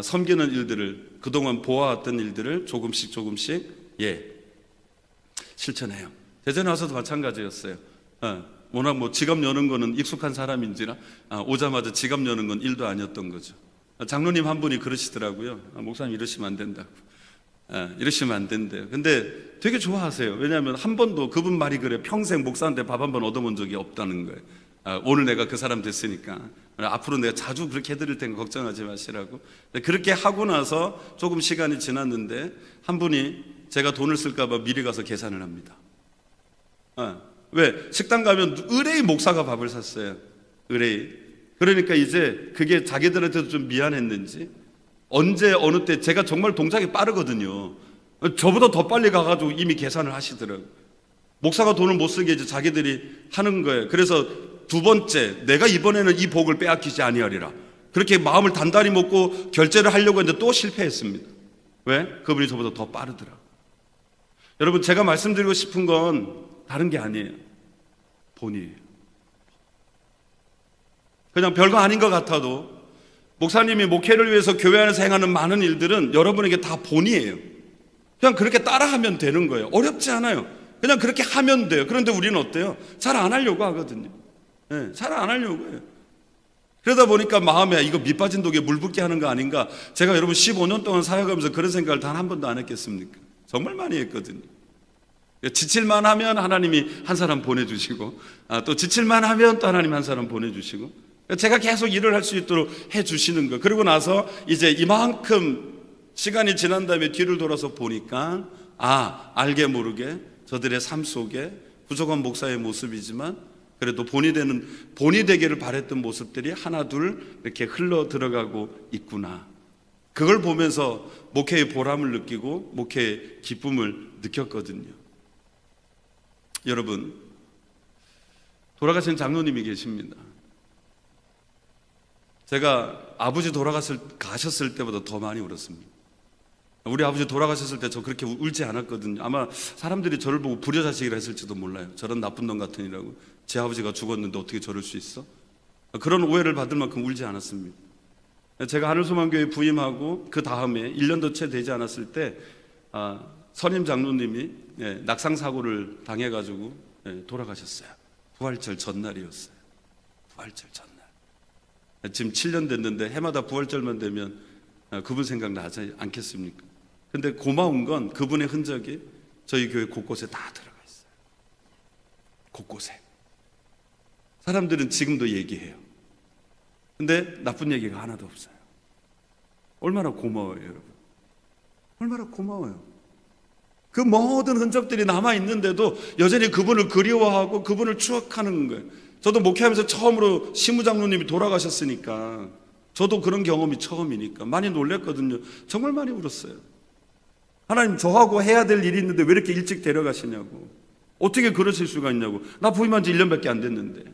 섬기는 일들을, 그동안 보아왔던 일들을 조금씩 실천해요. 대전에 와서도 마찬가지였어요. 워낙 지갑 여는 거는 익숙한 사람인지라 오자마자 지갑 여는 건 일도 아니었던 거죠. 장로님 한 분이 그러시더라고요. 목사님 이러시면 안 된다고. 이러시면 안 된대요. 근데 되게 좋아하세요. 왜냐하면 한 번도 그분 말이 그래, 평생 목사한테 밥 한 번 얻어본 적이 없다는 거예요. 오늘 내가 그 사람 됐으니까 앞으로 내가 자주 그렇게 해드릴 테니까 걱정하지 마시라고. 그렇게 하고 나서 조금 시간이 지났는데 한 분이 제가 돈을 쓸까 봐 미리 가서 계산을 합니다. 왜? 식당 가면 의뢰의 목사가 밥을 샀어요. 의뢰의. 그러니까 이제 그게 자기들한테도 좀 미안했는지 언제 어느 때, 제가 정말 동작이 빠르거든요. 저보다 더 빨리 가가지고 이미 계산을 하시더라고요. 목사가 돈을 못 쓰게 이제 자기들이 하는 거예요. 그래서 두 번째, 내가 이번에는 이 복을 빼앗기지 아니하리라, 그렇게 마음을 단단히 먹고 결제를 하려고 했는데 또 실패했습니다. 왜? 그분이 저보다 더 빠르더라고요. 여러분, 제가 말씀드리고 싶은 건 다른 게 아니에요. 본이에요. 그냥 별거 아닌 것 같아도 목사님이 목회를 위해서 교회 안에서 행하는 많은 일들은 여러분에게 다 본이에요. 그냥 그렇게 따라하면 되는 거예요. 어렵지 않아요. 그냥 그렇게 하면 돼요. 그런데 우리는 어때요? 잘 안 하려고 하거든요. 잘 안 하려고 해요. 그러다 보니까 마음에 이거 밑 빠진 독에 물 붓게 하는 거 아닌가. 제가 여러분 15년 동안 사역하면서 그런 생각을 단 한 번도 안 했겠습니까? 정말 많이 했거든요. 지칠만 하면 하나님이 한 사람 보내주시고, 또 지칠만 하면 또 하나님 한 사람 보내주시고, 제가 계속 일을 할 수 있도록 해주시는 거. 그리고 나서 이제 이만큼 시간이 지난 다음에 뒤를 돌아서 보니까 알게 모르게 저들의 삶 속에 부족한 목사의 모습이지만 그래도 본이 되기를 바랬던 모습들이 하나 둘 이렇게 흘러 들어가고 있구나. 그걸 보면서 목회의 보람을 느끼고 목회의 기쁨을 느꼈거든요. 여러분, 돌아가신 장로님이 계십니다. 제가 아버지 가셨을 때보다 더 많이 울었습니다. 우리 아버지 돌아가셨을 때 저 그렇게 울지 않았거든요. 아마 사람들이 저를 보고 불효자식이라 했을지도 몰라요. 저런 나쁜 놈 같으니라고. 제 아버지가 죽었는데 어떻게 저럴 수 있어? 그런 오해를 받을 만큼 울지 않았습니다. 제가 하늘소망교회 부임하고 그 다음에 1년도 채 되지 않았을 때 선임 장로님이 낙상사고를 당해가지고 돌아가셨어요. 부활절 전날이었어요. 부활절 전날. 지금 7년 됐는데 해마다 부활절만 되면 그분 생각나지 않겠습니까? 근데 고마운 건 그분의 흔적이 저희 교회 곳곳에 다 들어가 있어요. 곳곳에. 사람들은 지금도 얘기해요. 근데 나쁜 얘기가 하나도 없어요. 얼마나 고마워요, 여러분. 얼마나 고마워요. 그 모든 흔적들이 남아있는데도 여전히 그분을 그리워하고 그분을 추억하는 거예요. 저도 목회하면서 처음으로 시무장로님이 돌아가셨으니까, 저도 그런 경험이 처음이니까 많이 놀랐거든요. 정말 많이 울었어요. 하나님, 저하고 해야 될 일이 있는데 왜 이렇게 일찍 데려가시냐고. 어떻게 그러실 수가 있냐고. 나 부임한 지 1년밖에 안 됐는데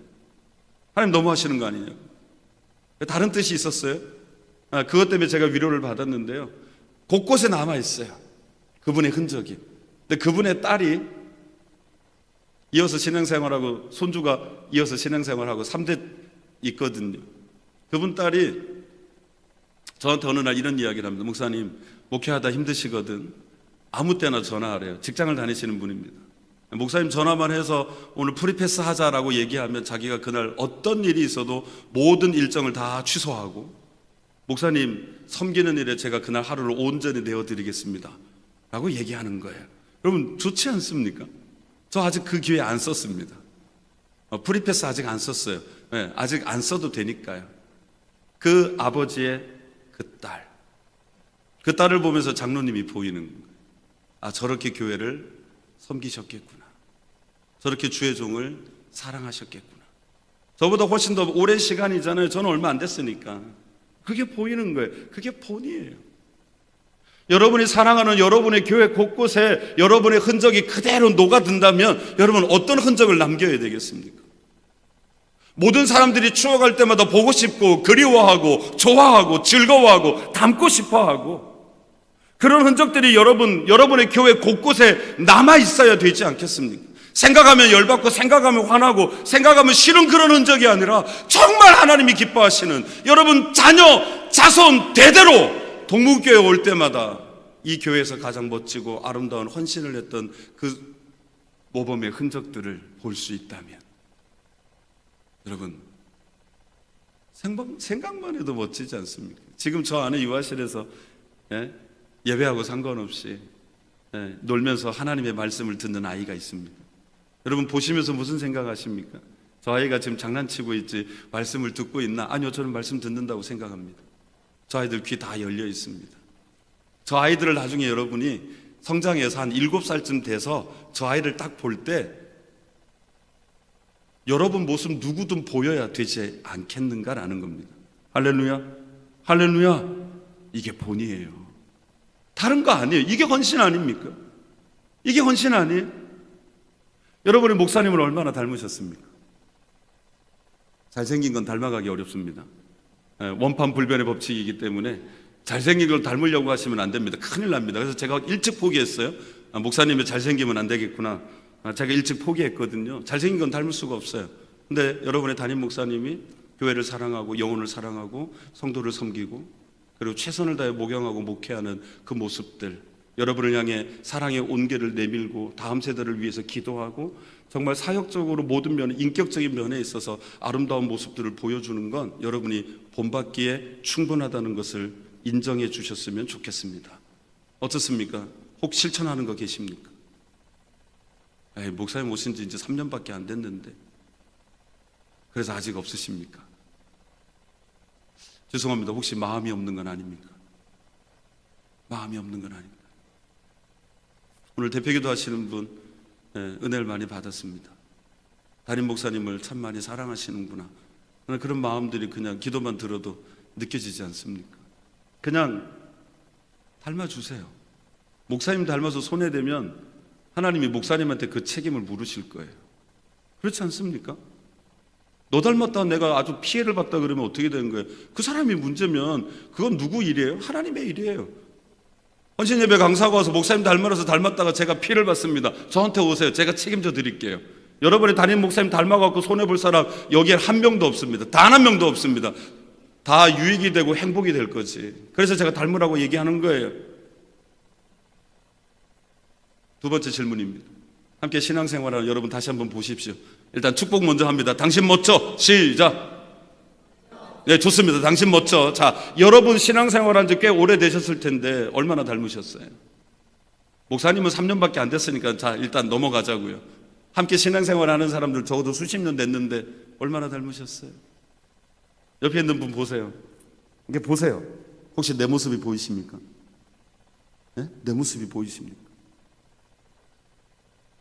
하나님 너무 하시는 거 아니냐고. 다른 뜻이 있었어요. 그것 때문에 제가 위로를 받았는데요, 곳곳에 남아있어요, 그분의 흔적이. 근데 그분의 딸이 이어서 신앙생활하고, 손주가 이어서 신앙생활하고 3대 있거든요. 그분 딸이 저한테 어느 날 이런 이야기를 합니다. 목사님, 목회하다 힘드시거든 아무 때나 전화하래요. 직장을 다니시는 분입니다. 목사님 전화만 해서 오늘 프리패스 하자라고 얘기하면 자기가 그날 어떤 일이 있어도 모든 일정을 다 취소하고, 목사님 섬기는 일에 제가 그날 하루를 온전히 내어드리겠습니다 라고 얘기하는 거예요. 여러분, 좋지 않습니까? 저 아직 그 기회 안 썼습니다. 프리패스 아직 안 썼어요. 아직 안 써도 되니까요. 그 아버지의 그 딸을 보면서 장로님이 보이는 거예요. 저렇게 교회를 섬기셨겠구나. 저렇게 주의 종을 사랑하셨겠구나. 저보다 훨씬 더 오랜 시간이잖아요. 저는 얼마 안 됐으니까. 그게 보이는 거예요. 그게 본이에요. 여러분이 사랑하는 여러분의 교회 곳곳에 여러분의 흔적이 그대로 녹아든다면 여러분 어떤 흔적을 남겨야 되겠습니까? 모든 사람들이 추억할 때마다 보고 싶고 그리워하고 좋아하고 즐거워하고 담고 싶어하고, 그런 흔적들이 여러분의 교회 곳곳에 남아 있어야 되지 않겠습니까? 생각하면 열받고 생각하면 화나고 생각하면 싫은 그런 흔적이 아니라 정말 하나님이 기뻐하시는, 여러분 자녀 자손 대대로 동문교회 올 때마다 이 교회에서 가장 멋지고 아름다운 헌신을 했던 그 모범의 흔적들을 볼 수 있다면, 여러분 생각만 해도 멋지지 않습니까? 지금 저 안에 유아실에서 예배하고 상관없이 놀면서 하나님의 말씀을 듣는 아이가 있습니다. 여러분 보시면서 무슨 생각하십니까? 저 아이가 지금 장난치고 있지 말씀을 듣고 있나? 아니요, 저는 말씀 듣는다고 생각합니다. 저 아이들 귀 다 열려 있습니다. 저 아이들을 나중에 여러분이 성장해서 한 7살쯤 돼서 저 아이를 딱 볼 때 여러분 모습 누구든 보여야 되지 않겠는가라는 겁니다. 할렐루야, 할렐루야. 이게 본이에요. 다른 거 아니에요. 이게 헌신 아닙니까? 이게 헌신 아니에요? 여러분이 목사님을 얼마나 닮으셨습니까? 잘생긴 건 닮아가기 어렵습니다. 원판 불변의 법칙이기 때문에 잘생긴 걸 닮으려고 하시면 안 됩니다. 큰일 납니다. 그래서 제가 일찍 포기했어요. 목사님이 잘생기면 안 되겠구나. 제가 일찍 포기했거든요. 잘생긴 건 닮을 수가 없어요. 근데 여러분의 담임 목사님이 교회를 사랑하고 영혼을 사랑하고 성도를 섬기고 그리고 최선을 다해 목양하고 목회하는 그 모습들, 여러분을 향해 사랑의 온기를 내밀고 다음 세대를 위해서 기도하고 정말 사역적으로 모든 면, 인격적인 면에 있어서 아름다운 모습들을 보여주는 건 여러분이 본받기에 충분하다는 것을 인정해 주셨으면 좋겠습니다. 어떻습니까? 혹 실천하는 거 계십니까? 목사님 오신 지 이제 3년밖에 안 됐는데 그래서 아직 없으십니까? 죄송합니다. 혹시 마음이 없는 건 아닙니까? 마음이 없는 건 아닙니까? 오늘 대표기도 하시는 분 은혜를 많이 받았습니다. 담임 목사님을 참 많이 사랑하시는구나. 그런 마음들이 그냥 기도만 들어도 느껴지지 않습니까? 그냥 닮아주세요. 목사님 닮아서 손해되면 하나님이 목사님한테 그 책임을 물으실 거예요. 그렇지 않습니까? 너 닮았다 내가 아주 피해를 봤다 그러면 어떻게 되는 거예요? 그 사람이 문제면 그건 누구 일이에요? 하나님의 일이에요. 헌신예배 강사가 와서 목사님 닮았다가 제가 피해를 받습니다. 저한테 오세요. 제가 책임져 드릴게요. 여러분이 담임 목사님 닮아갖고 손해볼 사람 여기에 한 명도 없습니다. 단 한 명도 없습니다. 다 유익이 되고 행복이 될 거지. 그래서 제가 닮으라고 얘기하는 거예요. 두 번째 질문입니다. 함께 신앙생활하는 여러분 다시 한번 보십시오. 일단 축복 먼저 합니다. 당신 멋져. 시작. 네, 좋습니다. 당신 멋져. 자, 여러분 신앙생활한 지 꽤 오래되셨을 텐데 얼마나 닮으셨어요? 목사님은 3년밖에 안 됐으니까 자, 일단 넘어가자고요. 함께 신앙생활하는 사람들 적어도 수십 년 됐는데 얼마나 닮으셨어요? 옆에 있는 분 보세요. 이게 보세요. 혹시 내 모습이 보이십니까? 네? 내 모습이 보이십니까?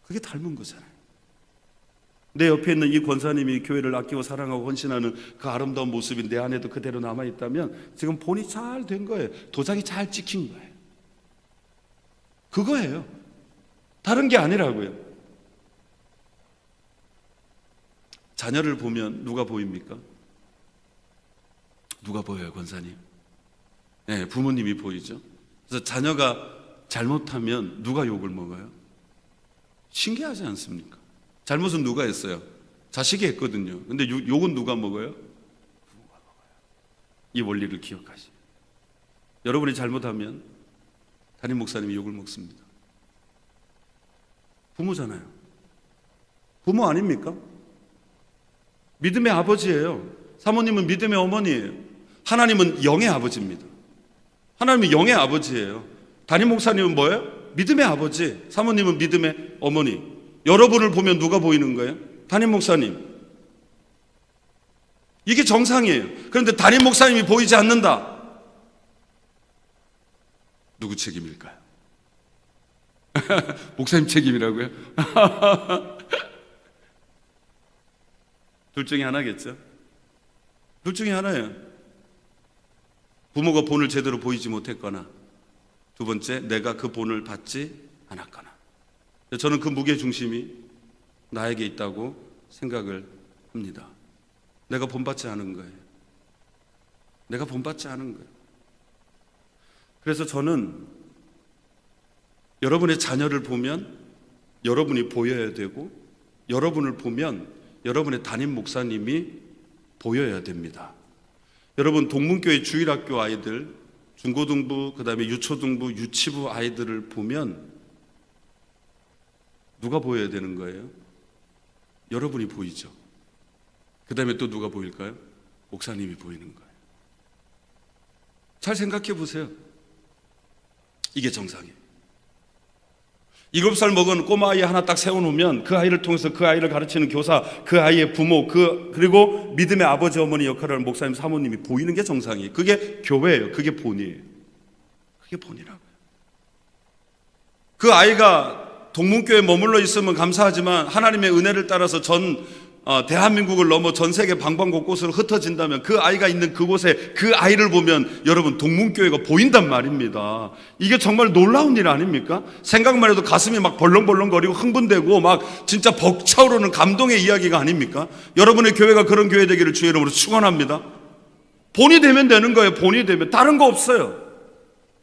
그게 닮은 거잖아요. 내 옆에 있는 이 권사님이 교회를 아끼고 사랑하고 헌신하는 그 아름다운 모습이 내 안에도 그대로 남아있다면 지금 본이 잘 된 거예요. 도장이 잘 찍힌 거예요. 그거예요. 다른 게 아니라고요. 자녀를 보면 누가 보입니까? 누가 보여요, 권사님? 네, 부모님이 보이죠. 그래서 자녀가 잘못하면 누가 욕을 먹어요? 신기하지 않습니까? 잘못은 누가 했어요? 자식이 했거든요. 근데 욕은 누가 먹어요? 부모가 먹어요. 이 원리를 기억하시죠. 여러분이 잘못하면 담임 목사님이 욕을 먹습니다. 부모잖아요. 부모 아닙니까? 믿음의 아버지예요. 사모님은 믿음의 어머니예요. 하나님은 영의 아버지입니다. 하나님은 영의 아버지예요. 담임 목사님은 뭐예요? 믿음의 아버지. 사모님은 믿음의 어머니. 여러분을 보면 누가 보이는 거예요? 담임 목사님. 이게 정상이에요. 그런데 담임 목사님이 보이지 않는다. 누구 책임일까요? 목사님 책임이라고요? 둘 중에 하나겠죠? 둘 중에 하나예요. 부모가 본을 제대로 보이지 못했거나, 두 번째, 내가 그 본을 받지 않았거나. 저는 그 무게중심이 나에게 있다고 생각을 합니다. 내가 본받지 않은 거예요. 내가 본받지 않은 거예요. 그래서 저는 여러분의 자녀를 보면 여러분이 보여야 되고, 여러분을 보면 여러분의 담임 목사님이 보여야 됩니다. 여러분, 동문교회 주일학교 아이들, 중고등부, 그 다음에 유초등부, 유치부 아이들을 보면 누가 보여야 되는 거예요? 여러분이 보이죠. 그 다음에 또 누가 보일까요? 목사님이 보이는 거예요. 잘 생각해 보세요. 이게 정상이에요. 7살 먹은 꼬마아이 하나 딱 세워놓으면 그 아이를 통해서 그 아이를 가르치는 교사, 그 아이의 부모, 그리고 믿음의 아버지 어머니 역할을 하는 목사님 사모님이 보이는 게 정상이에요. 그게 교회예요. 그게 본이에요. 그게 본이라고요. 그 아이가 동문교회에 머물러 있으면 감사하지만 하나님의 은혜를 따라서 대한민국을 넘어 전 세계 방방곳곳으로 흩어진다면 그 아이가 있는 그곳에 그 아이를 보면 여러분 동문교회가 보인단 말입니다. 이게 정말 놀라운 일 아닙니까? 생각만 해도 가슴이 막 벌렁벌렁거리고 흥분되고 막 진짜 벅차오르는 감동의 이야기가 아닙니까? 여러분의 교회가 그런 교회 되기를 주의 이름으로 축원합니다. 본이 되면 되는 거예요. 본이 되면. 다른 거 없어요.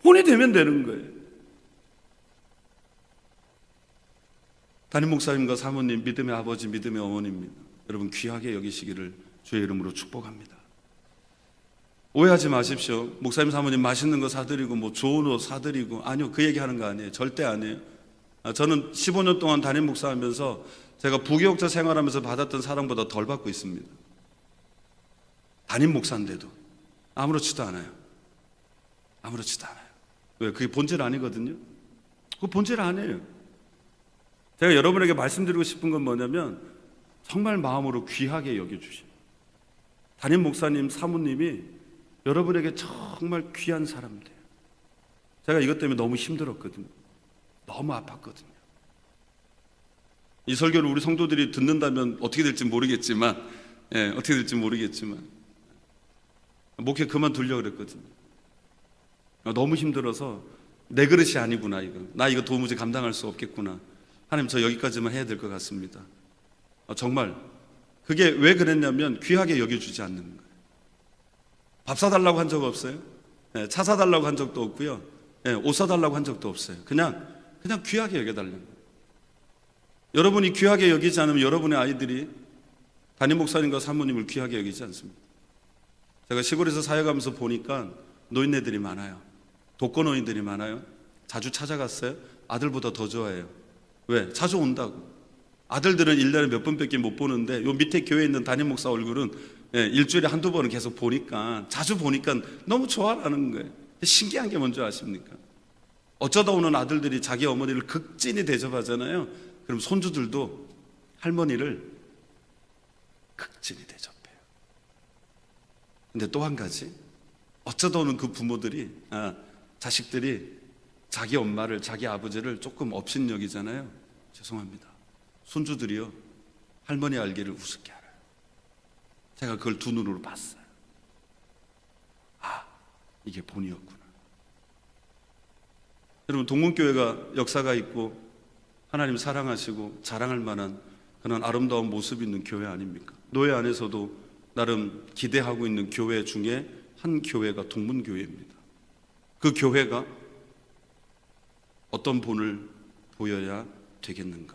본이 되면 되는 거예요. 담임 목사님과 사모님, 믿음의 아버지, 믿음의 어머니입니다. 여러분 귀하게 여기시기를 주의 이름으로 축복합니다. 오해하지 마십시오. 목사님, 사모님 맛있는 거 사드리고 뭐 좋은 옷 사드리고, 아니요, 그 얘기하는 거 아니에요. 절대 아니에요. 저는 15년 동안 담임 목사하면서 제가 부교육자 생활하면서 받았던 사랑보다 덜 받고 있습니다. 담임 목사인데도 아무렇지도 않아요. 아무렇지도 않아요. 왜? 그게 본질 아니거든요. 그거 본질 아니에요. 제가 여러분에게 말씀드리고 싶은 건 뭐냐면 정말 마음으로 귀하게 여겨주시고, 담임 목사님, 사모님이 여러분에게 정말 귀한 사람들. 제가 이것 때문에 너무 힘들었거든요. 너무 아팠거든요. 이 설교를 우리 성도들이 듣는다면 어떻게 될지 모르겠지만, 목회 그만두려고 그랬거든요. 너무 힘들어서 내 그릇이 아니구나, 나 이거 도무지 감당할 수 없겠구나. 하나님, 저 여기까지만 해야 될 것 같습니다. 정말 그게 왜 그랬냐면 귀하게 여겨주지 않는 거예요. 밥 사달라고 한 적 없어요. 차 사달라고 한 적도 없고요. 옷 사달라고 한 적도 없어요. 그냥 귀하게 여겨달라는 거예요. 여러분이 귀하게 여기지 않으면 여러분의 아이들이 담임 목사님과 사모님을 귀하게 여기지 않습니다. 제가 시골에서 사역하면서 보니까 노인네들이 많아요. 독거노인들이 많아요. 자주 찾아갔어요. 아들보다 더 좋아해요. 왜? 자주 온다고. 아들들은 1년에 몇 번밖에 못 보는데 요 밑에 교회에 있는 담임 목사 얼굴은 일주일에 한두 번은 계속 보니까, 자주 보니까 너무 좋아하는 거예요. 신기한 게 뭔지 아십니까? 어쩌다 오는 아들들이 자기 어머니를 극진히 대접하잖아요. 그럼 손주들도 할머니를 극진히 대접해요. 근데 또 한 가지, 어쩌다 오는 그 부모들이, 자식들이 자기 엄마를, 자기 아버지를 조금 업신여기잖아요. 죄송합니다. 손주들이요, 할머니 알기를 우습게 알아요. 제가 그걸 두 눈으로 봤어요. 이게 본이었구나. 여러분, 동문교회가 역사가 있고 하나님 사랑하시고 자랑할 만한 그런 아름다운 모습이 있는 교회 아닙니까? 노예 안에서도 나름 기대하고 있는 교회 중에 한 교회가 동문교회입니다. 그 교회가 어떤 본을 보여야 되겠는가?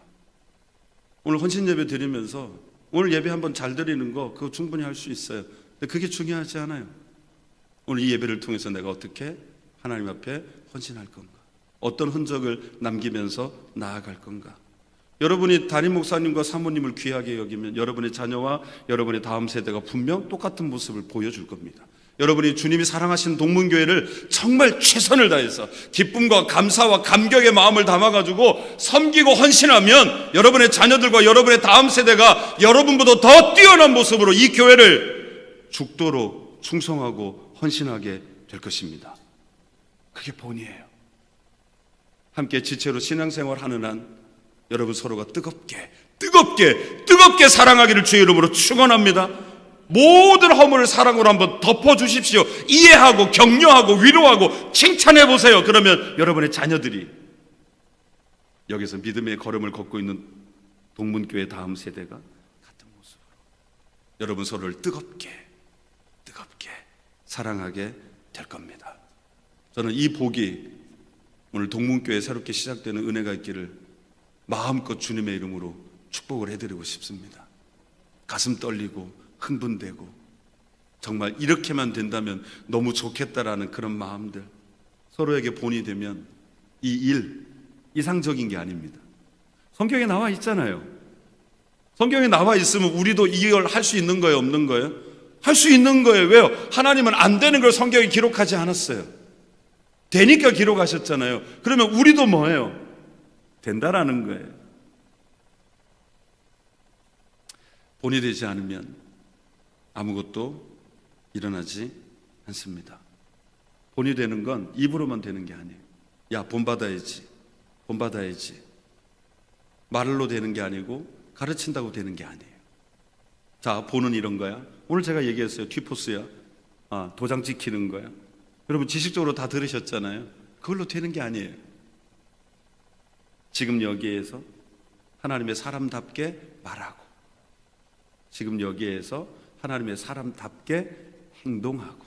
오늘 헌신 예배 드리면서 오늘 예배 한번 잘 드리는 거 그거 충분히 할 수 있어요. 근데 그게 중요하지 않아요. 오늘 이 예배를 통해서 내가 어떻게 하나님 앞에 헌신할 건가? 어떤 흔적을 남기면서 나아갈 건가? 여러분이 담임 목사님과 사모님을 귀하게 여기면 여러분의 자녀와 여러분의 다음 세대가 분명 똑같은 모습을 보여줄 겁니다. 여러분이 주님이 사랑하시는 동문교회를 정말 최선을 다해서 기쁨과 감사와 감격의 마음을 담아가지고 섬기고 헌신하면 여러분의 자녀들과 여러분의 다음 세대가 여러분보다 더 뛰어난 모습으로 이 교회를 죽도록 충성하고 헌신하게 될 것입니다. 그게 본이에요. 함께 지체로 신앙생활하는 한 여러분 서로가 뜨겁게 사랑하기를 주의 이름으로 축원합니다. 모든 허물을 사랑으로 한번 덮어주십시오. 이해하고 격려하고 위로하고 칭찬해 보세요. 그러면 여러분의 자녀들이 여기서 믿음의 걸음을 걷고 있는 동문교회 다음 세대가 같은 모습으로 여러분 서로를 뜨겁게 사랑하게 될 겁니다. 저는 이 복이 오늘 동문교회 새롭게 시작되는 은혜가 있기를 마음껏 주님의 이름으로 축복을 해드리고 싶습니다. 가슴 떨리고 흥분되고 정말 이렇게만 된다면 너무 좋겠다라는 그런 마음들, 서로에게 본이 되면 이 일 이상적인 게 아닙니다. 성경에 나와 있잖아요. 성경에 나와 있으면 우리도 이걸 할 수 있는 거예요, 없는 거예요? 할 수 있는 거예요. 왜요? 하나님은 안 되는 걸 성경에 기록하지 않았어요. 되니까 기록하셨잖아요. 그러면 우리도 뭐예요? 된다라는 거예요. 본이 되지 않으면 아무것도 일어나지 않습니다. 본이 되는 건 입으로만 되는 게 아니에요. 야, 본받아야지. 말로 되는 게 아니고 가르친다고 되는 게 아니에요. 자, 본은 이런 거야. 오늘 제가 얘기했어요. 튀포스야. 도장 찍히는 거야. 여러분 지식적으로 다 들으셨잖아요. 그걸로 되는 게 아니에요. 지금 여기에서 하나님의 사람답게 말하고, 지금 여기에서 하나님의 사람답게 행동하고,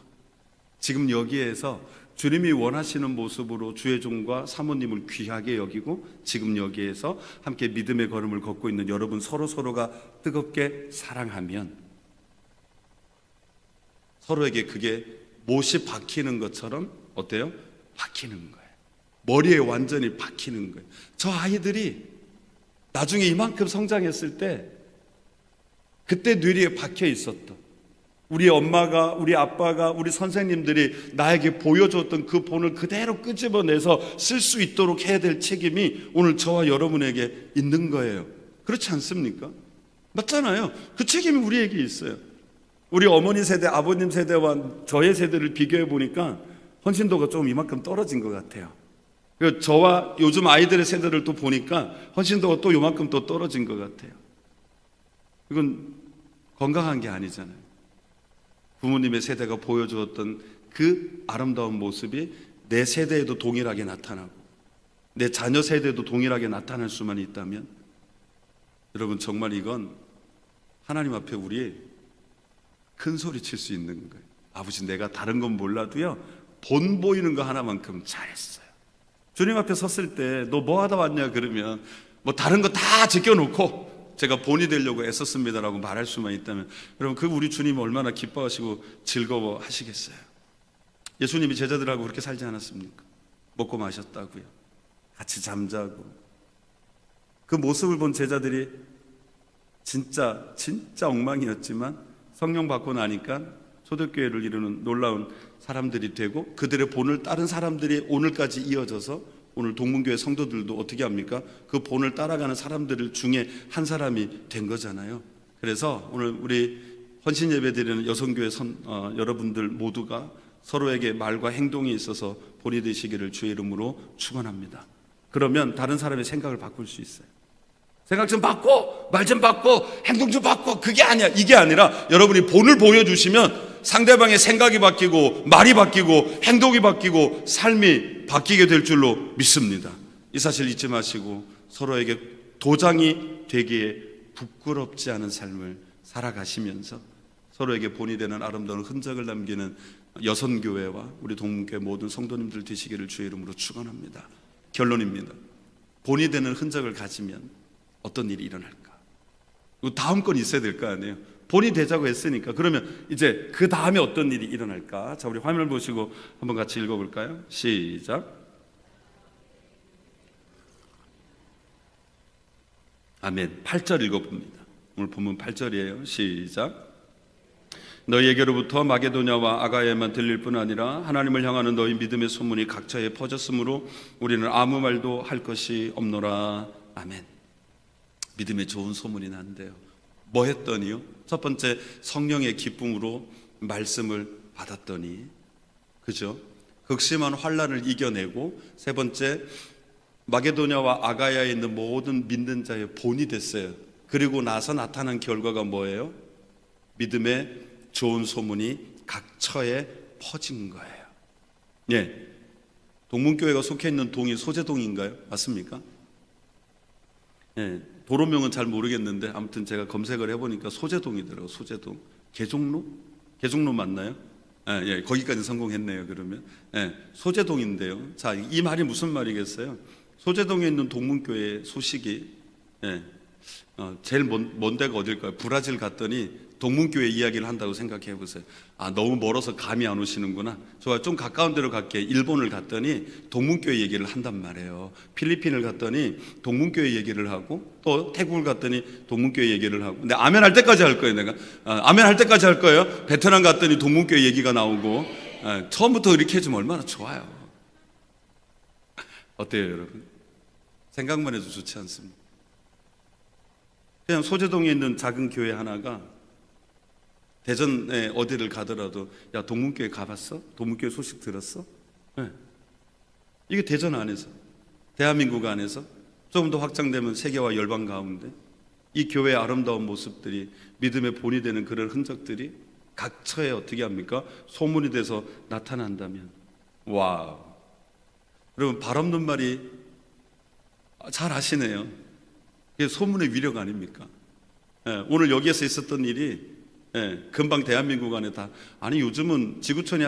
지금 여기에서 주님이 원하시는 모습으로 주의 종과 사모님을 귀하게 여기고, 지금 여기에서 함께 믿음의 걸음을 걷고 있는 여러분 서로가 뜨겁게 사랑하면 서로에게 그게 못이 박히는 것처럼 어때요? 박히는 거예요. 머리에 완전히 박히는 거예요. 저 아이들이 나중에 이만큼 성장했을 때 그때 뇌리에 박혀 있었던, 우리 엄마가, 우리 아빠가, 우리 선생님들이 나에게 보여줬던 그 본을 그대로 끄집어내서 쓸 수 있도록 해야 될 책임이 오늘 저와 여러분에게 있는 거예요. 그렇지 않습니까? 맞잖아요. 그 책임이 우리에게 있어요. 우리 어머니 세대, 아버님 세대와 저의 세대를 비교해 보니까 헌신도가 좀 이만큼 떨어진 것 같아요. 저와 요즘 아이들의 세대를 또 보니까 헌신도가 또 요만큼 또 떨어진 것 같아요. 이건 건강한 게 아니잖아요. 부모님의 세대가 보여주었던 그 아름다운 모습이 내 세대에도 동일하게 나타나고 내 자녀 세대에도 동일하게 나타날 수만 있다면 여러분 정말 이건 하나님 앞에 우리 큰 소리 칠 수 있는 거예요. 아버지, 내가 다른 건 몰라도요, 본 보이는 거 하나만큼 잘했어요. 주님 앞에 섰을 때 너 뭐 하다 왔냐 그러면 뭐 다른 거 다 제껴놓고 제가 본이 되려고 애썼습니다라고 말할 수만 있다면, 여러분, 그 우리 주님이 얼마나 기뻐하시고 즐거워하시겠어요. 예수님이 제자들하고 그렇게 살지 않았습니까? 먹고 마셨다고요, 같이 잠자고. 그 모습을 본 제자들이 진짜 엉망이었지만 성령 받고 나니까 초대교회를 이루는 놀라운 사람들이 되고, 그들의 본을 따른 사람들이 오늘까지 이어져서 오늘 동문교회 성도들도 어떻게 합니까? 그 본을 따라가는 사람들 중에 한 사람이 된 거잖아요. 그래서 오늘 우리 헌신 예배 드리는 여성교회 여러분들 모두가 서로에게 말과 행동에 있어서 본이 되시기를 주의 이름으로 축원합니다. 그러면 다른 사람의 생각을 바꿀 수 있어요. 생각 좀 바꿔, 말 좀 바꿔, 행동 좀 바꿔. 그게 아니야. 이게 아니라 여러분이 본을 보여주시면 상대방의 생각이 바뀌고 말이 바뀌고 행동이 바뀌고 삶이 바뀌게 될 줄로 믿습니다. 이 사실 잊지 마시고 서로에게 도장이 되기에 부끄럽지 않은 삶을 살아가시면서 서로에게 본이 되는 아름다운 흔적을 남기는 여선교회와 우리 동문교회 모든 성도님들 되시기를 주의 이름으로 축원합니다. 결론입니다. 본이 되는 흔적을 가지면 어떤 일이 일어날까? 다음 건 있어야 될 거 아니에요. 본이 되자고 했으니까 그러면 이제 그 다음에 어떤 일이 일어날까? 자, 우리 화면을 보시고 한번 같이 읽어볼까요? 시작. 아멘. 8절 읽어봅니다. 오늘 본문 8절이에요. 시작. 너희에게로부터 마게도냐와 아가야에만 들릴 뿐 아니라 하나님을 향하는 너희 믿음의 소문이 각처에 퍼졌으므로 우리는 아무 말도 할 것이 없노라. 아멘. 믿음의 좋은 소문이 난대요. 뭐 했더니요? 첫 번째, 성령의 기쁨으로 말씀을 받았더니, 그죠? 극심한 환난을 이겨내고, 세 번째, 마게도냐와 아가야에 있는 모든 믿는 자의 본이 됐어요. 그리고 나서 나타난 결과가 뭐예요? 믿음의 좋은 소문이 각처에 퍼진 거예요. 예, 동문교회가 속해 있는 동이 소재동인가요? 맞습니까? 예, 도로명은 잘 모르겠는데 아무튼 제가 검색을 해보니까 소재동이더라고요. 소재동. 개종로? 개종로 맞나요? 예, 거기까지 성공했네요. 그러면 소재동인데요. 자, 이 말이 무슨 말이겠어요? 소재동에 있는 동문교회 소식이 제일 먼 데가 어딜까요? 브라질 갔더니 동문교회 이야기를 한다고 생각해 보세요. 아, 너무 멀어서 감이 안 오시는구나. 좋아요. 좀 가까운 데로 갈게. 일본을 갔더니 동문교회 얘기를 한단 말이에요. 필리핀을 갔더니 동문교회 얘기를 하고, 또 태국을 갔더니 동문교회 얘기를 하고. 근데 아멘 할 때까지 할 거예요. 내가 아멘 할 때까지 할 거예요. 베트남 갔더니 동문교회 얘기가 나오고. 처음부터 이렇게 해주면 얼마나 좋아요. 어때요, 여러분? 생각만 해도 좋지 않습니까? 그냥 소재동에 있는 작은 교회 하나가 대전에 어디를 가더라도, 야, 동문교회 가봤어? 동문교회 소식 들었어? 네. 이게 대전 안에서, 대한민국 안에서 조금 더 확장되면 세계와 열방 가운데 이 교회의 아름다운 모습들이, 믿음의 본이 되는 그런 흔적들이 각처에 어떻게 합니까? 소문이 돼서 나타난다면, 와우. 여러분, 발 없는 말이 잘 아시네요. 그게 소문의 위력 아닙니까? 오늘 여기에서 있었던 일이 금방 대한민국 안에 다, 아니 요즘은 지구촌이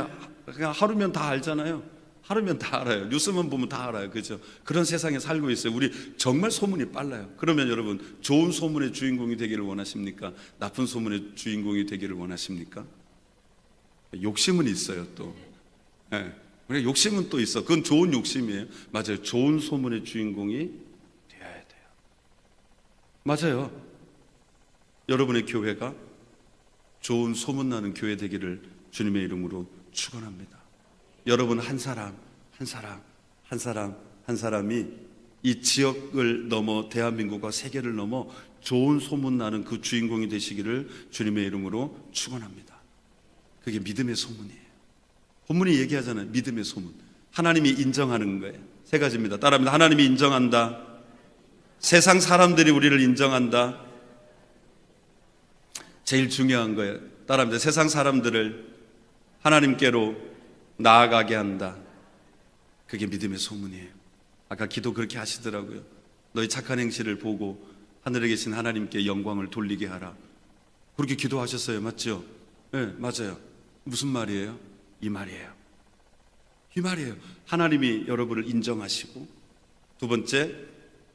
그냥 하루면 다 알잖아요. 하루면 다 알아요. 뉴스만 보면 다 알아요. 그죠? 그런 세상에 살고 있어요. 우리 정말 소문이 빨라요. 그러면 여러분, 좋은 소문의 주인공이 되기를 원하십니까? 나쁜 소문의 주인공이 되기를 원하십니까? 욕심은 있어요. 또 우리가 욕심은 또 있어. 그건 좋은 욕심이에요. 맞아요. 좋은 소문의 주인공이 되어야 돼요. 맞아요. 여러분의 교회가 좋은 소문나는 교회 되기를 주님의 이름으로 축원합니다. 여러분 한 사람이 이 지역을 넘어 대한민국과 세계를 넘어 좋은 소문나는 그 주인공이 되시기를 주님의 이름으로 축원합니다. 그게 믿음의 소문이에요. 본문이 얘기하잖아요. 믿음의 소문. 하나님이 인정하는 거예요. 세 가지입니다. 따라합니다. 하나님이 인정한다. 세상 사람들이 우리를 인정한다. 제일 중요한 거예요. 따라합니다. 세상 사람들을 하나님께로 나아가게 한다. 그게 믿음의 소문이에요. 아까 기도 그렇게 하시더라고요. 너희 착한 행실을 보고 하늘에 계신 하나님께 영광을 돌리게 하라. 그렇게 기도하셨어요. 맞죠? 네, 맞아요. 무슨 말이에요? 이 말이에요. 이 말이에요. 하나님이 여러분을 인정하시고, 두 번째,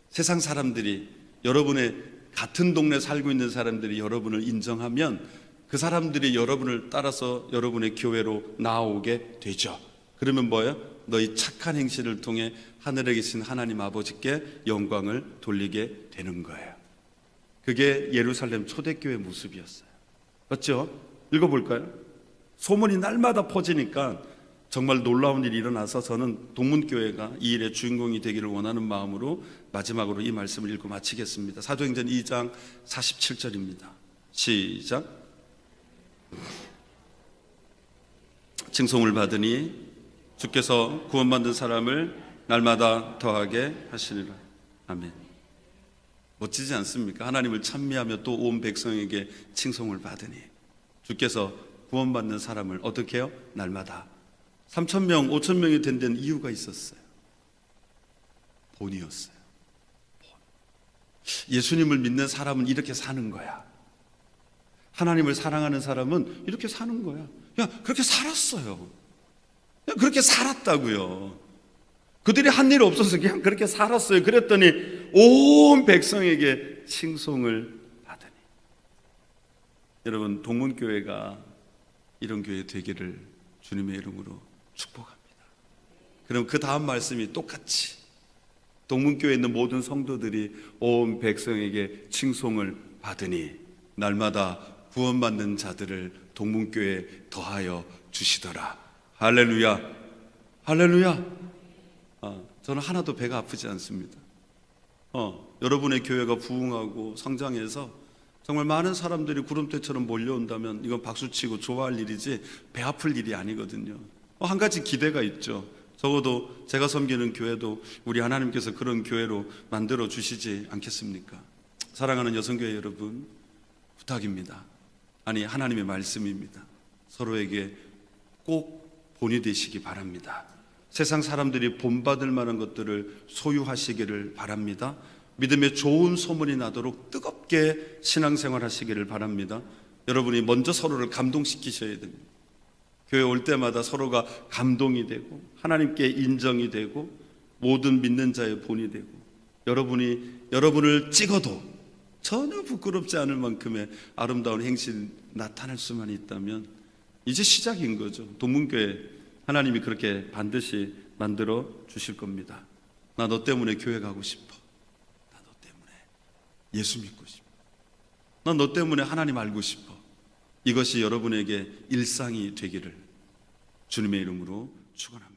세상 사람들이, 여러분의 같은 동네 살고 있는 사람들이 여러분을 인정하면 그 사람들이 여러분을 따라서 여러분의 교회로 나오게 되죠. 그러면 뭐예요? 너희 착한 행실을 통해 하늘에 계신 하나님 아버지께 영광을 돌리게 되는 거예요. 그게 예루살렘 초대교회 모습이었어요. 맞죠? 읽어볼까요? 소문이 날마다 퍼지니까 정말 놀라운 일이 일어나서 저는 동문교회가 이 일의 주인공이 되기를 원하는 마음으로 마지막으로 이 말씀을 읽고 마치겠습니다. 사도행전 2장 47절입니다. 시작. 칭송을 받으니 주께서 구원받는 사람을 날마다 더하게 하시리라. 아멘. 멋지지 않습니까? 하나님을 찬미하며 또 온 백성에게 칭송을 받으니 주께서 구원받는 사람을 어떻게 해요? 날마다 3,000명, 5,000명이 된 데는 이유가 있었어요. 본이었어요. 예수님을 믿는 사람은 이렇게 사는 거야. 하나님을 사랑하는 사람은 이렇게 사는 거야. 야, 그렇게 살았어요. 야, 그렇게 살았다고요. 그들이 한 일 없어서 그냥 그렇게 살았어요. 그랬더니 온 백성에게 칭송을 받으니. 여러분, 동문교회가 이런 교회 되기를 주님의 이름으로 축복합니다. 그럼 그 다음 말씀이 똑같이 동문교회에 있는 모든 성도들이 온 백성에게 칭송을 받으니 날마다 구원받는 자들을 동문교회에 더하여 주시더라. 할렐루야. 할렐루야. 저는 하나도 배가 아프지 않습니다. 여러분의 교회가 부흥하고 성장해서 정말 많은 사람들이 구름대처럼 몰려온다면 이건 박수치고 좋아할 일이지 배 아플 일이 아니거든요. 한 가지 기대가 있죠. 적어도 제가 섬기는 교회도 우리 하나님께서 그런 교회로 만들어 주시지 않겠습니까? 사랑하는 여성교회 여러분, 부탁입니다. 아니, 하나님의 말씀입니다. 서로에게 꼭 본이 되시기 바랍니다. 세상 사람들이 본받을 만한 것들을 소유하시기를 바랍니다. 믿음의 좋은 소문이 나도록 뜨겁게 신앙생활 하시기를 바랍니다. 여러분이 먼저 서로를 감동시키셔야 됩니다. 교회 올 때마다 서로가 감동이 되고 하나님께 인정이 되고 모든 믿는 자의 본이 되고 여러분이 여러분을 찍어도 전혀 부끄럽지 않을 만큼의 아름다운 행실 나타날 수만 있다면 이제 시작인 거죠. 동문교회 하나님이 그렇게 반드시 만들어 주실 겁니다. 나 너 때문에 교회 가고 싶어. 나 너 때문에 예수 믿고 싶어. 나 너 때문에 하나님 알고 싶어. 이것이 여러분에게 일상이 되기를 주님의 이름으로 축원합니다.